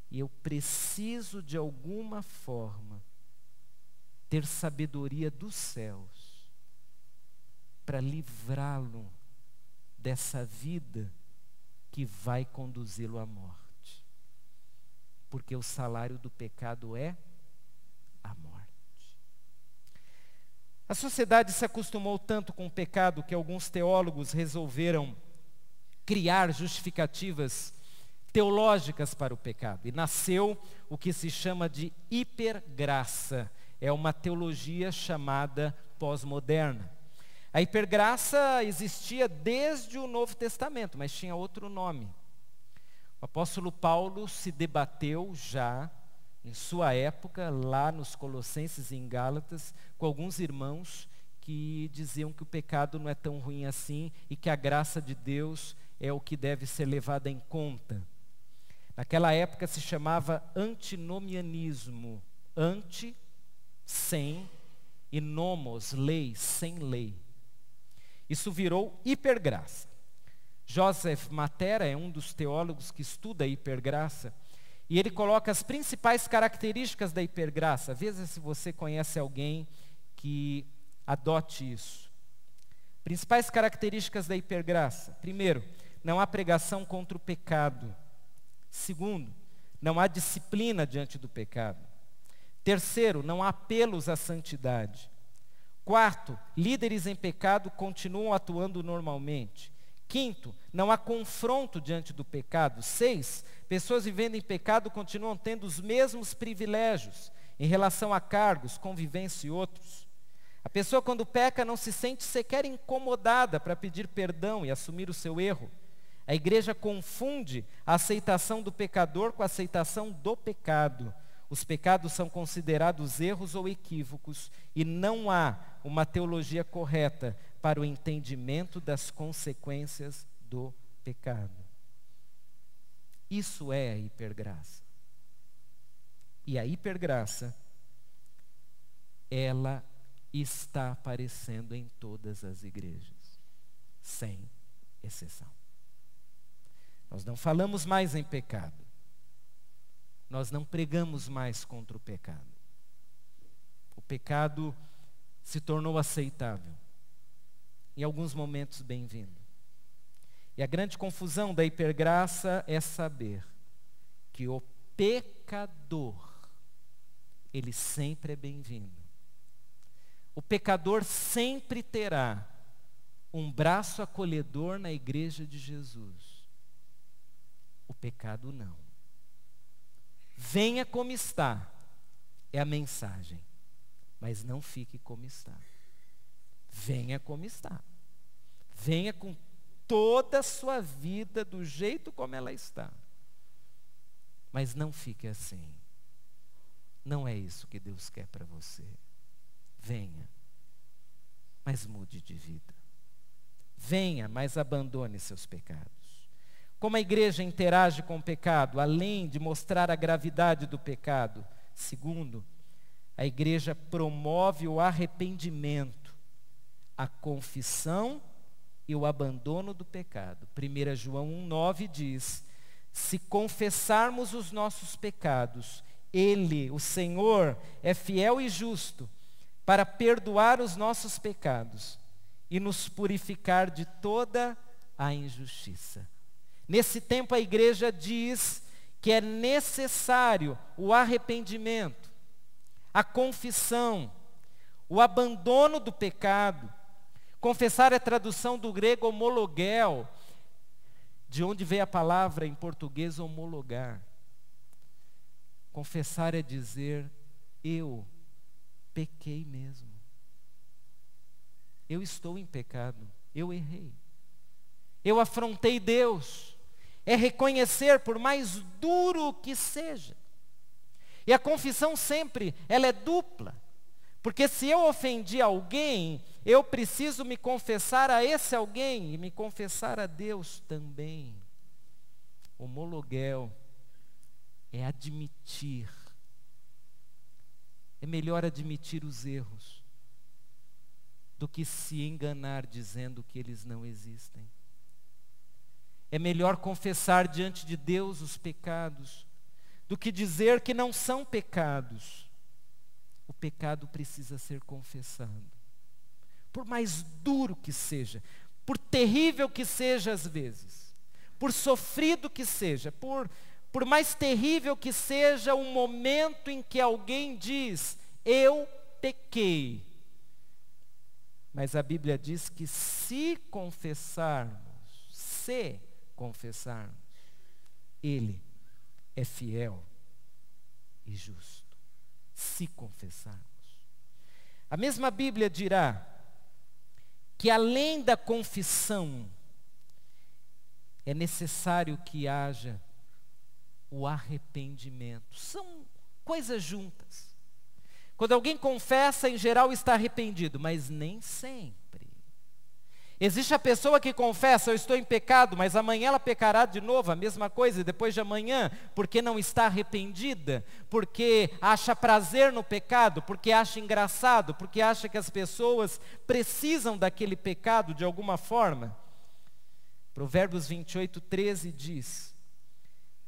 E eu preciso, de alguma forma, ter sabedoria dos céus para livrá-lo dessa vida que vai conduzi-lo à morte. Porque o salário do pecado é a morte. A sociedade se acostumou tanto com o pecado que alguns teólogos resolveram criar justificativas teológicas para o pecado. E nasceu o que se chama de hipergraça. É uma teologia chamada pós-moderna. A hipergraça existia desde o Novo Testamento, mas tinha outro nome. O apóstolo Paulo se debateu já, em sua época, lá nos Colossenses e em Gálatas, com alguns irmãos que diziam que o pecado não é tão ruim assim e que a graça de Deus é o que deve ser levado em conta. Naquela época se chamava antinomianismo. Anti, sem, e nomos, lei, sem lei. Isso virou hipergraça. Joseph Matera é um dos teólogos que estuda a hipergraça, e ele coloca as principais características da hipergraça. Veja se você conhece alguém que adote isso. Principais características da hipergraça. Primeiro, não há pregação contra o pecado. Segundo, não há disciplina diante do pecado. Terceiro, não há apelos à santidade. Quarto, líderes em pecado continuam atuando normalmente. Quinto, não há confronto diante do pecado. 6, pessoas vivendo em pecado continuam tendo os mesmos privilégios em relação a cargos, convivência e outros. A pessoa, quando peca, não se sente sequer incomodada para pedir perdão e assumir o seu erro. A igreja confunde a aceitação do pecador com a aceitação do pecado. Os pecados são considerados erros ou equívocos e não há uma teologia correta para o entendimento das consequências do pecado. Isso é a hipergraça. E a hipergraça, ela está aparecendo em todas as igrejas, sem exceção. Nós não falamos mais em pecado. Nós não pregamos mais contra o pecado. O pecado se tornou aceitável. Em alguns momentos, bem-vindo. E a grande confusão da hipergraça é saber que o pecador, ele sempre é bem-vindo. O pecador sempre terá um braço acolhedor na igreja de Jesus. O pecado não. Venha como está, é a mensagem, mas não fique como está. Venha como está. Venha com toda a sua vida do jeito como ela está. Mas não fique assim. Não é isso que Deus quer para você. Venha, mas mude de vida. Venha, mas abandone seus pecados. Como a igreja interage com o pecado, além de mostrar a gravidade do pecado? Segundo, a igreja promove o arrependimento, a confissão e o abandono do pecado. 1 João 1,9 diz: se confessarmos os nossos pecados, Ele, o Senhor, é fiel e justo para perdoar os nossos pecados e nos purificar de toda a injustiça. Nesse tempo a igreja diz que é necessário o arrependimento, a confissão, o abandono do pecado. Confessar é a tradução do grego homologel, de onde veio a palavra em português homologar. Confessar é dizer: eu pequei mesmo. Eu estou em pecado, eu errei. Eu afrontei Deus. É reconhecer, por mais duro que seja. E a confissão sempre, ela é dupla. Porque se eu ofendi alguém, eu preciso me confessar a esse alguém e me confessar a Deus também. Homologel é admitir. É melhor admitir os erros do que se enganar dizendo que eles não existem. É melhor confessar diante de Deus os pecados do que dizer que não são pecados. O pecado precisa ser confessado. Por mais duro que seja, por terrível que seja às vezes, por sofrido que seja, por mais terrível que seja o momento em que alguém diz: eu pequei. Mas a Bíblia diz que se confessarmos, Ele é fiel e justo. Se confessarmos. A mesma Bíblia dirá que além da confissão, é necessário que haja o arrependimento. São coisas juntas. Quando alguém confessa, em geral está arrependido, mas nem sempre. Existe a pessoa que confessa: eu estou em pecado, mas amanhã ela pecará de novo, a mesma coisa, e depois de amanhã, porque não está arrependida, porque acha prazer no pecado, porque acha engraçado, porque acha que as pessoas precisam daquele pecado de alguma forma. Provérbios 28:13 diz: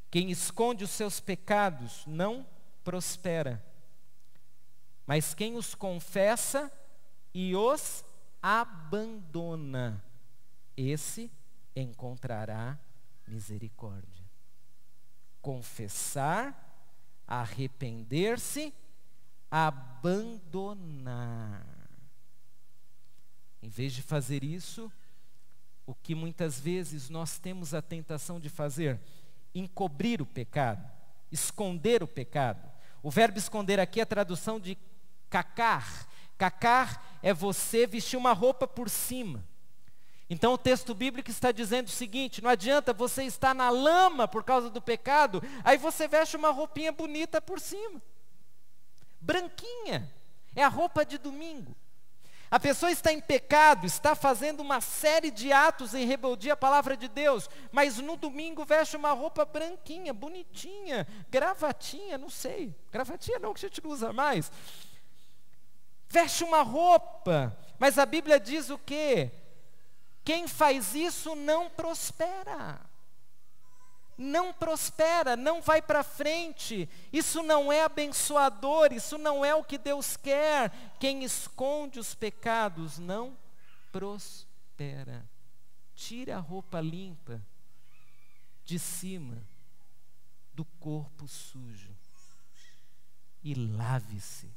quem esconde os seus pecados não prospera, mas quem os confessa e os abandona, esse encontrará misericórdia. Confessar, arrepender-se, abandonar. Em vez de fazer isso, o que muitas vezes nós temos a tentação de fazer? Encobrir o pecado, esconder o pecado. O verbo esconder aqui é a tradução de cacar. Cacar é você vestir uma roupa por cima. Então o texto bíblico está dizendo o seguinte: não adianta você estar na lama por causa do pecado, aí você veste uma roupinha bonita por cima. Branquinha, é a roupa de domingo. A pessoa está em pecado, está fazendo uma série de atos em rebeldia à palavra de Deus, mas no domingo veste uma roupa branquinha, bonitinha, gravatinha, não sei, gravatinha não, que a gente não usa mais. Veste uma roupa, mas a Bíblia diz o quê? Quem faz isso não prospera. Não prospera, não vai para frente. Isso não é abençoador, isso não é o que Deus quer. Quem esconde os pecados não prospera. Tire a roupa limpa de cima do corpo sujo e lave-se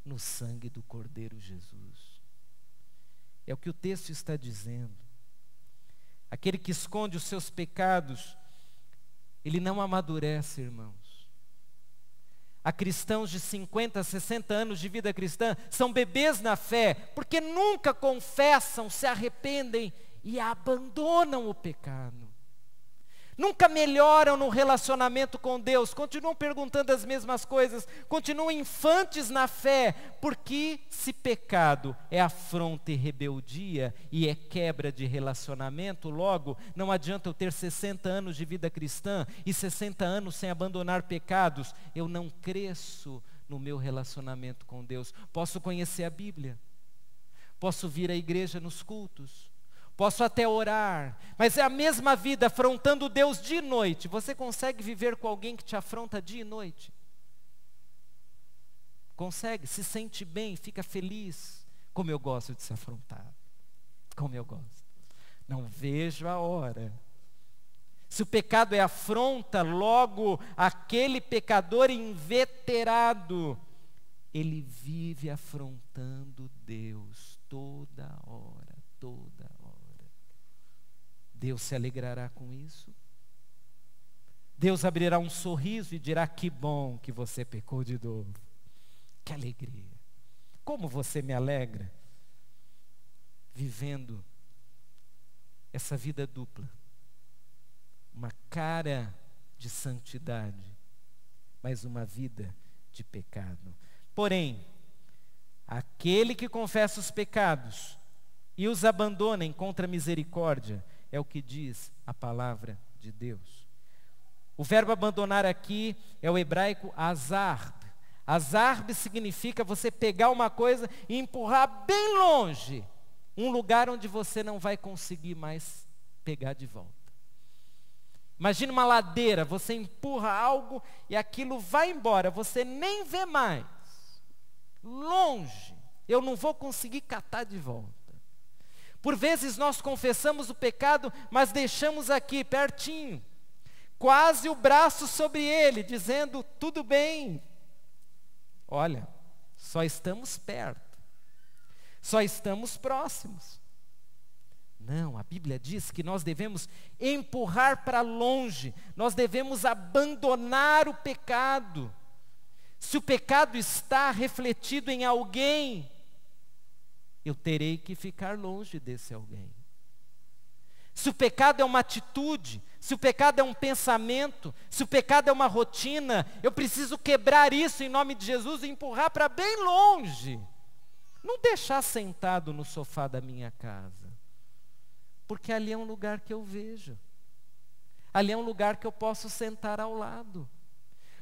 no sangue do Cordeiro Jesus. É o que o texto está dizendo. Aquele que esconde os seus pecados, ele não amadurece, irmãos. Há cristãos de 50, 60 anos de vida cristã, são bebês na fé, porque nunca confessam, se arrependem e abandonam o pecado. Nunca melhoram no relacionamento com Deus, continuam perguntando as mesmas coisas, continuam infantes na fé, porque se pecado é afronta e rebeldia e é quebra de relacionamento, logo não adianta eu ter 60 anos de vida cristã e 60 anos sem abandonar pecados, eu não cresço no meu relacionamento com Deus. Posso conhecer a Bíblia, posso vir à igreja nos cultos, posso até orar, mas é a mesma vida afrontando Deus dia e noite. Você consegue viver com alguém que te afronta dia e noite? Consegue? Se sente bem, fica feliz? Como eu gosto de ser afrontado. Como eu gosto. Não vejo a hora. Se o pecado é afronta, logo aquele pecador inveterado, ele vive afrontando Deus toda hora, toda hora. Deus se alegrará com isso? Deus abrirá um sorriso e dirá: que bom que você pecou de novo. Que alegria. Como você me alegra vivendo essa vida dupla. Uma cara de santidade, mas uma vida de pecado. Porém, aquele que confessa os pecados e os abandona, encontra misericórdia. É o que diz a palavra de Deus. O verbo abandonar aqui é o hebraico azarb. Azarb significa você pegar uma coisa e empurrar bem longe, um lugar onde você não vai conseguir mais pegar de volta. Imagina uma ladeira, você empurra algo e aquilo vai embora, você nem vê mais. Longe, eu não vou conseguir catar de volta. Por vezes nós confessamos o pecado, mas deixamos aqui, pertinho, quase o braço sobre ele, dizendo: tudo bem. Olha, só estamos perto, só estamos próximos. Não, a Bíblia diz que nós devemos empurrar para longe, nós devemos abandonar o pecado. Se o pecado está refletido em alguém, eu terei que ficar longe desse alguém. Se o pecado é uma atitude, se o pecado é um pensamento, se o pecado é uma rotina, eu preciso quebrar isso em nome de Jesus e empurrar para bem longe. Não deixar sentado no sofá da minha casa, porque ali é um lugar que eu vejo, ali é um lugar que eu posso sentar ao lado.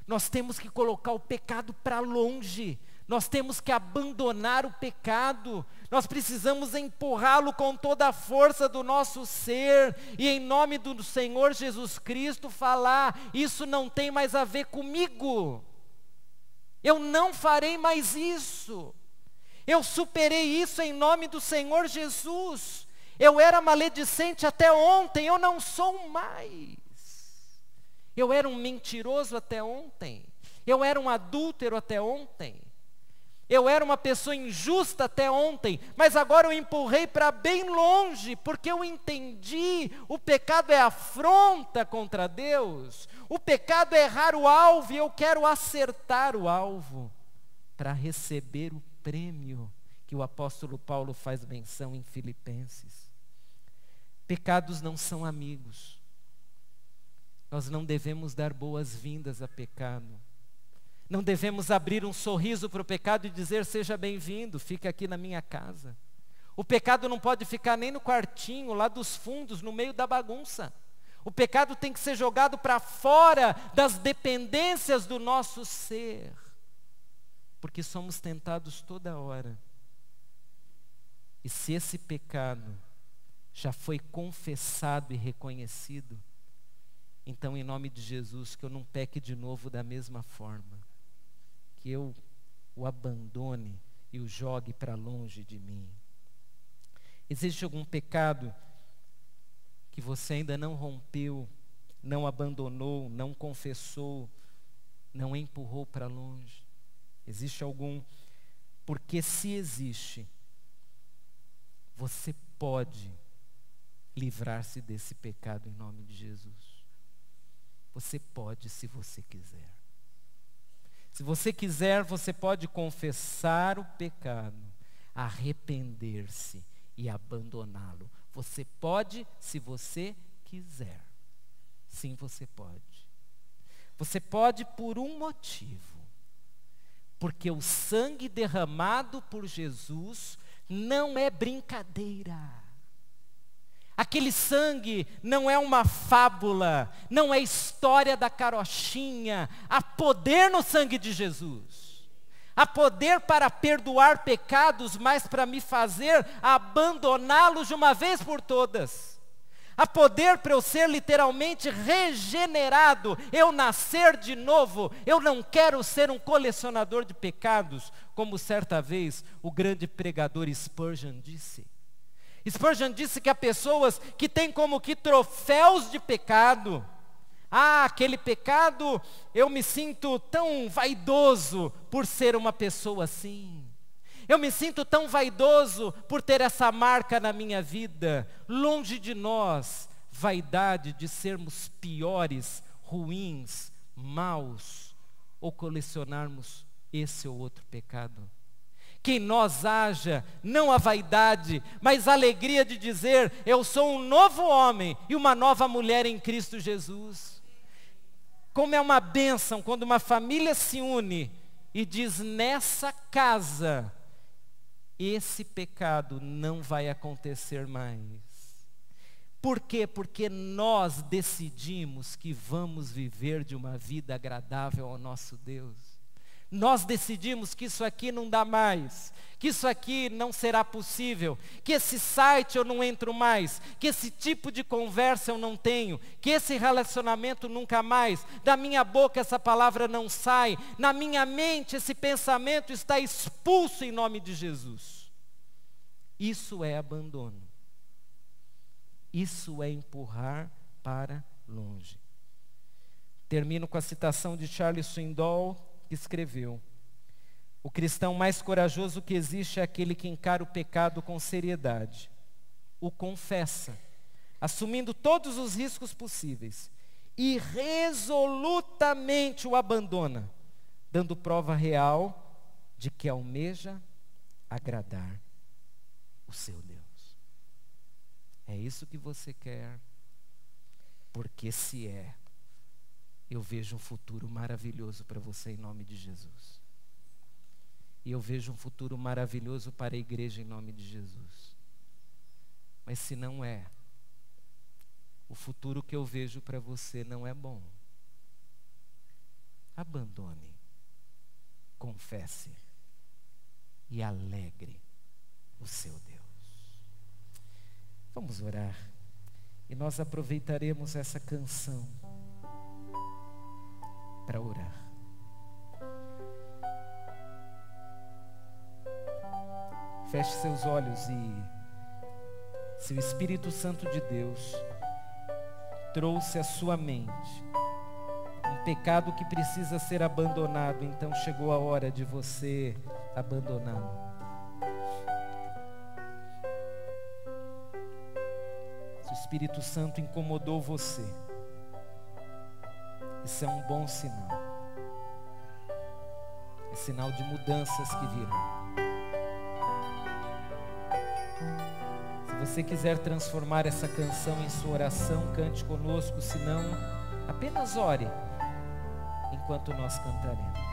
Nós temos que colocar o pecado para longe. Nós temos que abandonar o pecado, nós precisamos empurrá-lo com toda a força do nosso ser, e em nome do Senhor Jesus Cristo falar: isso não tem mais a ver comigo, eu não farei mais isso, eu superei isso em nome do Senhor Jesus, eu era maledicente até ontem, eu não sou mais, eu era um mentiroso até ontem, eu era um adúltero até ontem. Eu era uma pessoa injusta até ontem, mas agora eu empurrei para bem longe, porque eu entendi, o pecado é afronta contra Deus, o pecado é errar o alvo, e eu quero acertar o alvo, para receber o prêmio que o apóstolo Paulo faz menção em Filipenses. Pecados não são amigos. Nós não devemos dar boas-vindas a pecado. Não devemos abrir um sorriso para o pecado e dizer: seja bem-vindo, fica aqui na minha casa. O pecado não pode ficar nem no quartinho, lá dos fundos, no meio da bagunça. O pecado tem que ser jogado para fora das dependências do nosso ser. Porque somos tentados toda hora. E se esse pecado já foi confessado e reconhecido, então, em nome de Jesus, que eu não peque de novo da mesma forma. Que eu o abandone e o jogue para longe de mim. Existe algum pecado que você ainda não rompeu, não abandonou, não confessou, não empurrou para longe? Existe algum? Porque se existe, você pode livrar-se desse pecado em nome de Jesus. Você pode, se você quiser. Se você quiser, você pode confessar o pecado, arrepender-se e abandoná-lo. Você pode, se você quiser. Sim, você pode. Você pode por um motivo. Porque o sangue derramado por Jesus não é brincadeira. Aquele sangue não é uma fábula, não é história da carochinha. Há poder no sangue de Jesus. Há poder para perdoar pecados, mas para me fazer abandoná-los de uma vez por todas. Há poder para eu ser literalmente regenerado, eu nascer de novo. Eu não quero ser um colecionador de pecados, como certa vez o grande pregador Spurgeon disse. Spurgeon disse que há pessoas que têm como que troféus de pecado. Ah, aquele pecado, eu me sinto tão vaidoso por ser uma pessoa assim. Eu me sinto tão vaidoso por ter essa marca na minha vida. Longe de nós, vaidade de sermos piores, ruins, maus, ou colecionarmos esse ou outro pecado. Que em nós haja, não a vaidade, mas a alegria de dizer: eu sou um novo homem e uma nova mulher em Cristo Jesus. Como é uma bênção quando uma família se une e diz: nessa casa, esse pecado não vai acontecer mais. Por quê? Porque nós decidimos que vamos viver de uma vida agradável ao nosso Deus. Nós decidimos que isso aqui não dá mais, que isso aqui não será possível, que esse site eu não entro mais, que esse tipo de conversa eu não tenho, que esse relacionamento nunca mais, da minha boca essa palavra não sai, na minha mente esse pensamento está expulso em nome de Jesus. Isso é abandono. Isso é empurrar para longe. Termino com a citação de Charles Swindoll, que escreveu: o cristão mais corajoso que existe é aquele que encara o pecado com seriedade, o confessa, assumindo todos os riscos possíveis, e resolutamente o abandona, dando prova real de que almeja agradar o seu Deus. É isso que você quer? Porque se é, eu vejo um futuro maravilhoso para você em nome de Jesus. E eu vejo um futuro maravilhoso para a igreja em nome de Jesus. Mas se não é, o futuro que eu vejo para você não é bom. Abandone, confesse e alegre o seu Deus. Vamos orar. E nós aproveitaremos essa canção para orar. Feche seus olhos e, se o Espírito Santo de Deus trouxe à sua mente um pecado que precisa ser abandonado, então chegou a hora de você abandonado. Se o Espírito Santo incomodou você, isso é um bom sinal. É sinal de mudanças que virão. Se você quiser transformar essa canção em sua oração, cante conosco, se não, apenas ore enquanto nós cantaremos.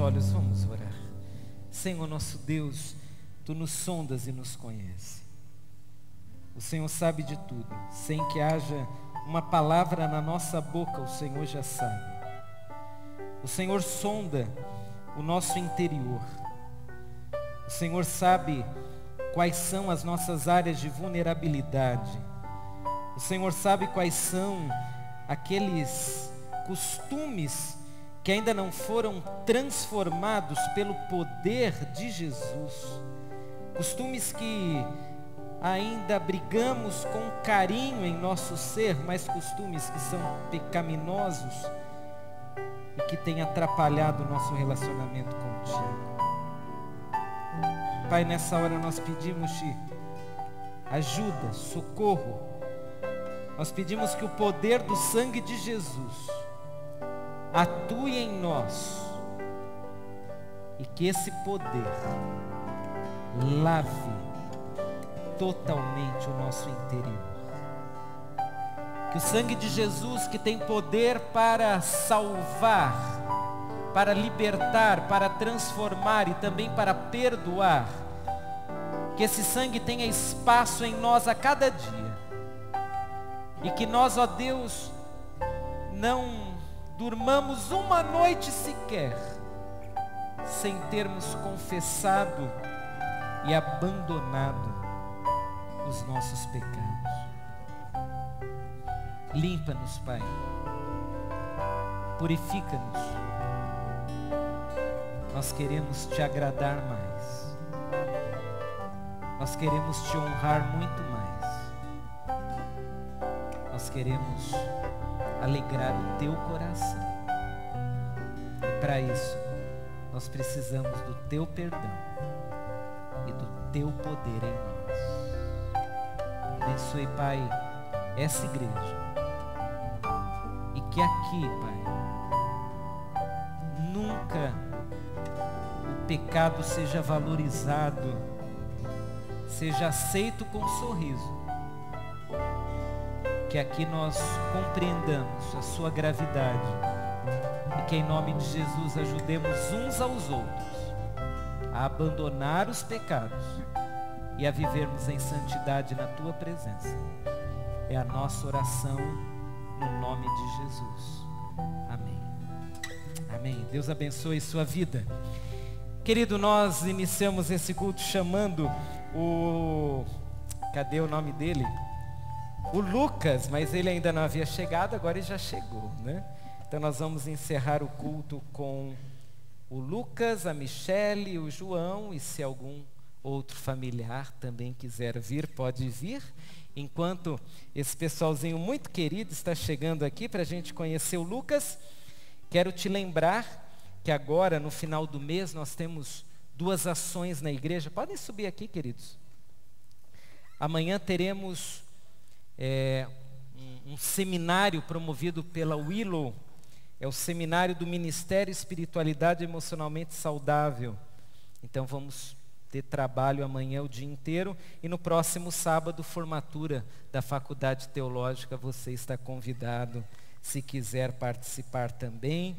Olhos, vamos orar. Senhor nosso Deus, Tu nos sondas e nos conheces. O Senhor sabe de tudo. Sem que haja uma palavra na nossa boca, o Senhor já sabe. O Senhor sonda o nosso interior. O Senhor sabe quais são as nossas áreas de vulnerabilidade. O Senhor sabe quais são aqueles costumes que ainda não foram transformados pelo poder de Jesus. Costumes que ainda abrigamos com carinho em nosso ser, mas costumes que são pecaminosos e que têm atrapalhado o nosso relacionamento contigo. Pai, nessa hora nós pedimos-te ajuda, socorro. Nós pedimos que o poder do sangue de Jesus atue em nós e que esse poder lave totalmente o nosso interior. Que o sangue de Jesus, que tem poder para salvar, para libertar, para transformar e também para perdoar, que esse sangue tenha espaço em nós a cada dia. E que nós, ó Deus, não durmamos uma noite sequer sem termos confessado e abandonado os nossos pecados. Limpa-nos, Pai. Purifica-nos. Nós queremos te agradar mais. Nós queremos te honrar muito mais. Nós queremos alegrar o teu coração. E para isso, nós precisamos do teu perdão e do teu poder em nós. Abençoe, Pai, essa igreja. E que aqui, Pai, nunca o pecado seja valorizado, seja aceito com sorriso. Que aqui nós compreendamos a sua gravidade e que em nome de Jesus ajudemos uns aos outros a abandonar os pecados e a vivermos em santidade na tua presença. É a nossa oração no nome de Jesus. Amém. Amém. Deus abençoe sua vida. Querido, nós iniciamos esse culto chamando cadê o nome dele? O Lucas, mas ele ainda não havia chegado, agora ele já chegou, né? Então nós vamos encerrar o culto com o Lucas, a Michele, o João, e se algum outro familiar também quiser vir, pode vir. Enquanto esse pessoalzinho muito querido está chegando aqui para a gente conhecer o Lucas, quero te lembrar que agora, no final do mês, nós temos 2 ações na igreja. Podem subir aqui, queridos. Amanhã teremos um seminário promovido pela Willow. É o seminário do Ministério Espiritualidade Emocionalmente Saudável. Então vamos ter trabalho amanhã o dia inteiro. E no próximo sábado, formatura da Faculdade Teológica. Você está convidado, se quiser participar também.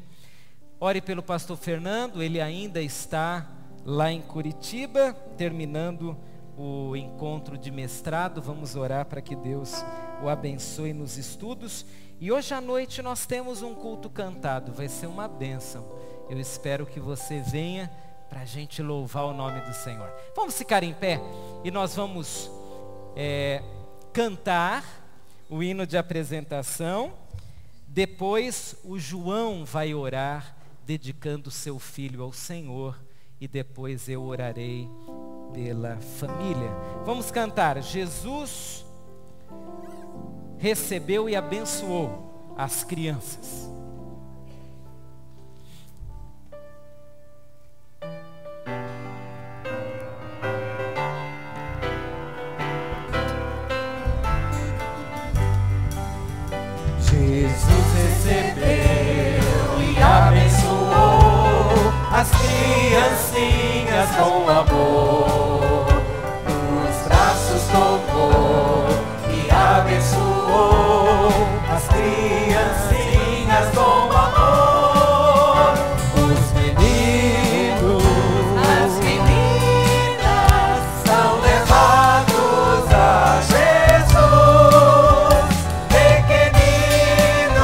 Ore pelo pastor Fernando, ele ainda está lá em Curitiba, terminando o encontro de mestrado. Vamos orar para que Deus o abençoe nos estudos. E hoje à noite nós temos um culto cantado, vai ser uma bênção. Eu espero que você venha para a gente louvar o nome do Senhor. Vamos ficar em pé e nós vamos cantar o hino de apresentação. Depois o João vai orar, dedicando seu filho ao Senhor, e depois eu orarei pela família. Vamos cantar. Jesus recebeu e abençoou as crianças.
Jesus recebeu e abençoou as criancinhas com amor. Nos braços tocou e abençoou as criancinhas com amor. Os meninos, as meninas são levados a Jesus. Pequeninos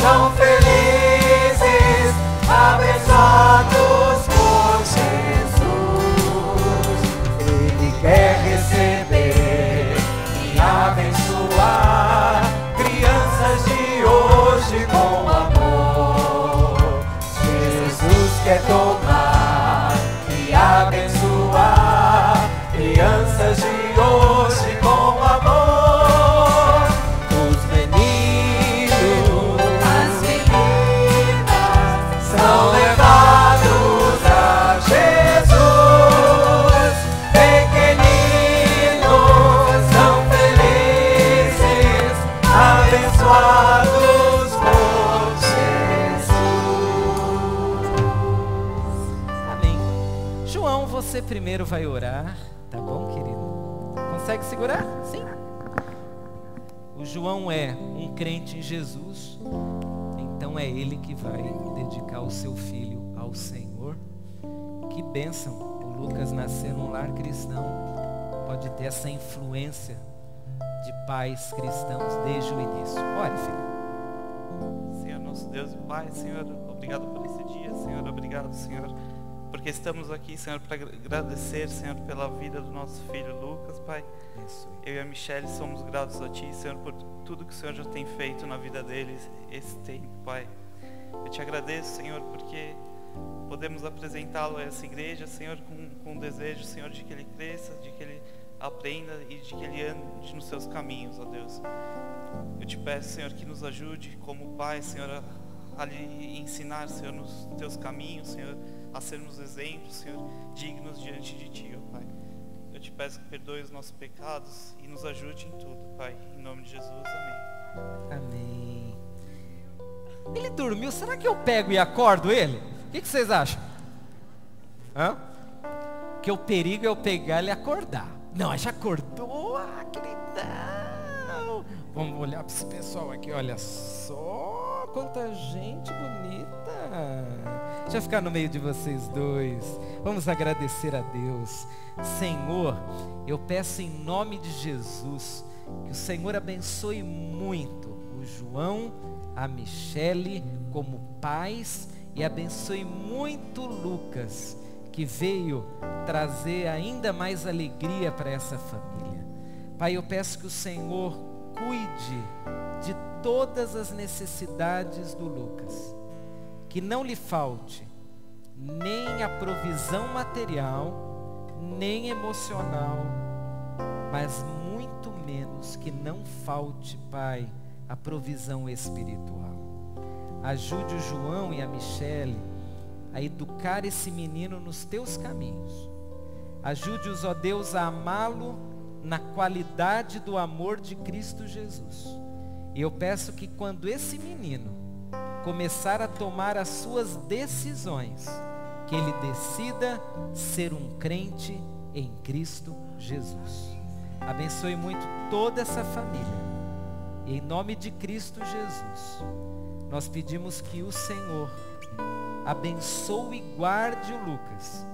tão felizes, abençoados por Jesus.
primeiro vai orar, tá bom, querido? Consegue segurar? Sim. O João é um crente em Jesus, então é ele que vai dedicar o seu filho ao Senhor. Que bênção, o Lucas nascer num lar cristão, pode ter essa influência de pais cristãos desde o início. Ore, filho.
Senhor, nosso Deus e Pai, Senhor, obrigado por esse dia, Senhor, obrigado, Senhor, porque estamos aqui, Senhor, para agradecer, Senhor, pela vida do nosso filho Lucas, Pai. Eu e a Michelle somos gratos a Ti, Senhor, por tudo que o Senhor já tem feito na vida deles esse tempo, Pai. Eu te agradeço, Senhor, porque podemos apresentá-lo a essa igreja, Senhor, com o desejo, Senhor, de que ele cresça, de que ele aprenda e de que ele ande nos seus caminhos, ó Deus. Eu te peço, Senhor, que nos ajude como Pai, Senhor, a lhe ensinar, Senhor, nos teus caminhos, Senhor, a sermos exemplos, Senhor, dignos diante de Ti, ó Pai. Eu te peço que perdoe os nossos pecados e nos ajude em tudo, Pai. Em nome de Jesus, amém.
Amém. Ele dormiu, será que eu pego e acordo ele? O que vocês acham? Que o perigo é eu pegar ele e acordar. Não, já acordou, queridão. Vamos olhar para esse pessoal aqui, olha só quanta gente bonita. Deixa eu ficar no meio de vocês dois. Vamos agradecer a Deus. Senhor, eu peço em nome de Jesus que o Senhor abençoe muito o João, a Michele como pais, e abençoe muito o Lucas, que veio trazer ainda mais alegria para essa família. Pai, eu peço que o Senhor cuide de todas as necessidades do Lucas, que não lhe falte nem a provisão material, nem emocional, mas muito menos que não falte, Pai, a provisão espiritual. Ajude o João e a Michele a educar esse menino nos teus caminhos. Ajude-os, ó Deus, a amá-lo na qualidade do amor de Cristo Jesus. E eu peço que quando esse menino começar a tomar as suas decisões, que ele decida ser um crente em Cristo Jesus. Abençoe muito toda essa família. E em nome de Cristo Jesus, nós pedimos que o Senhor abençoe e guarde o Lucas.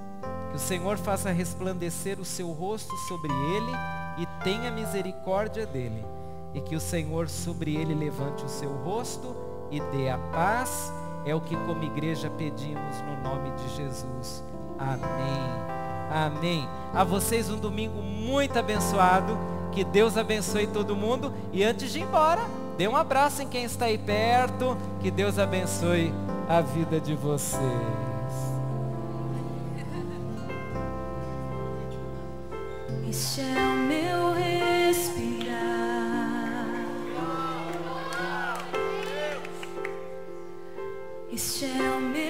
Que o Senhor faça resplandecer o seu rosto sobre ele e tenha misericórdia dele. E que o Senhor sobre ele levante o seu rosto e dê a paz. É o que como igreja pedimos no nome de Jesus. Amém. Amém. A vocês um domingo muito abençoado. Que Deus abençoe todo mundo. E antes de ir embora, dê um abraço em quem está aí perto. Que Deus abençoe a vida de vocês.
Este é o meu respirar. Este é o meu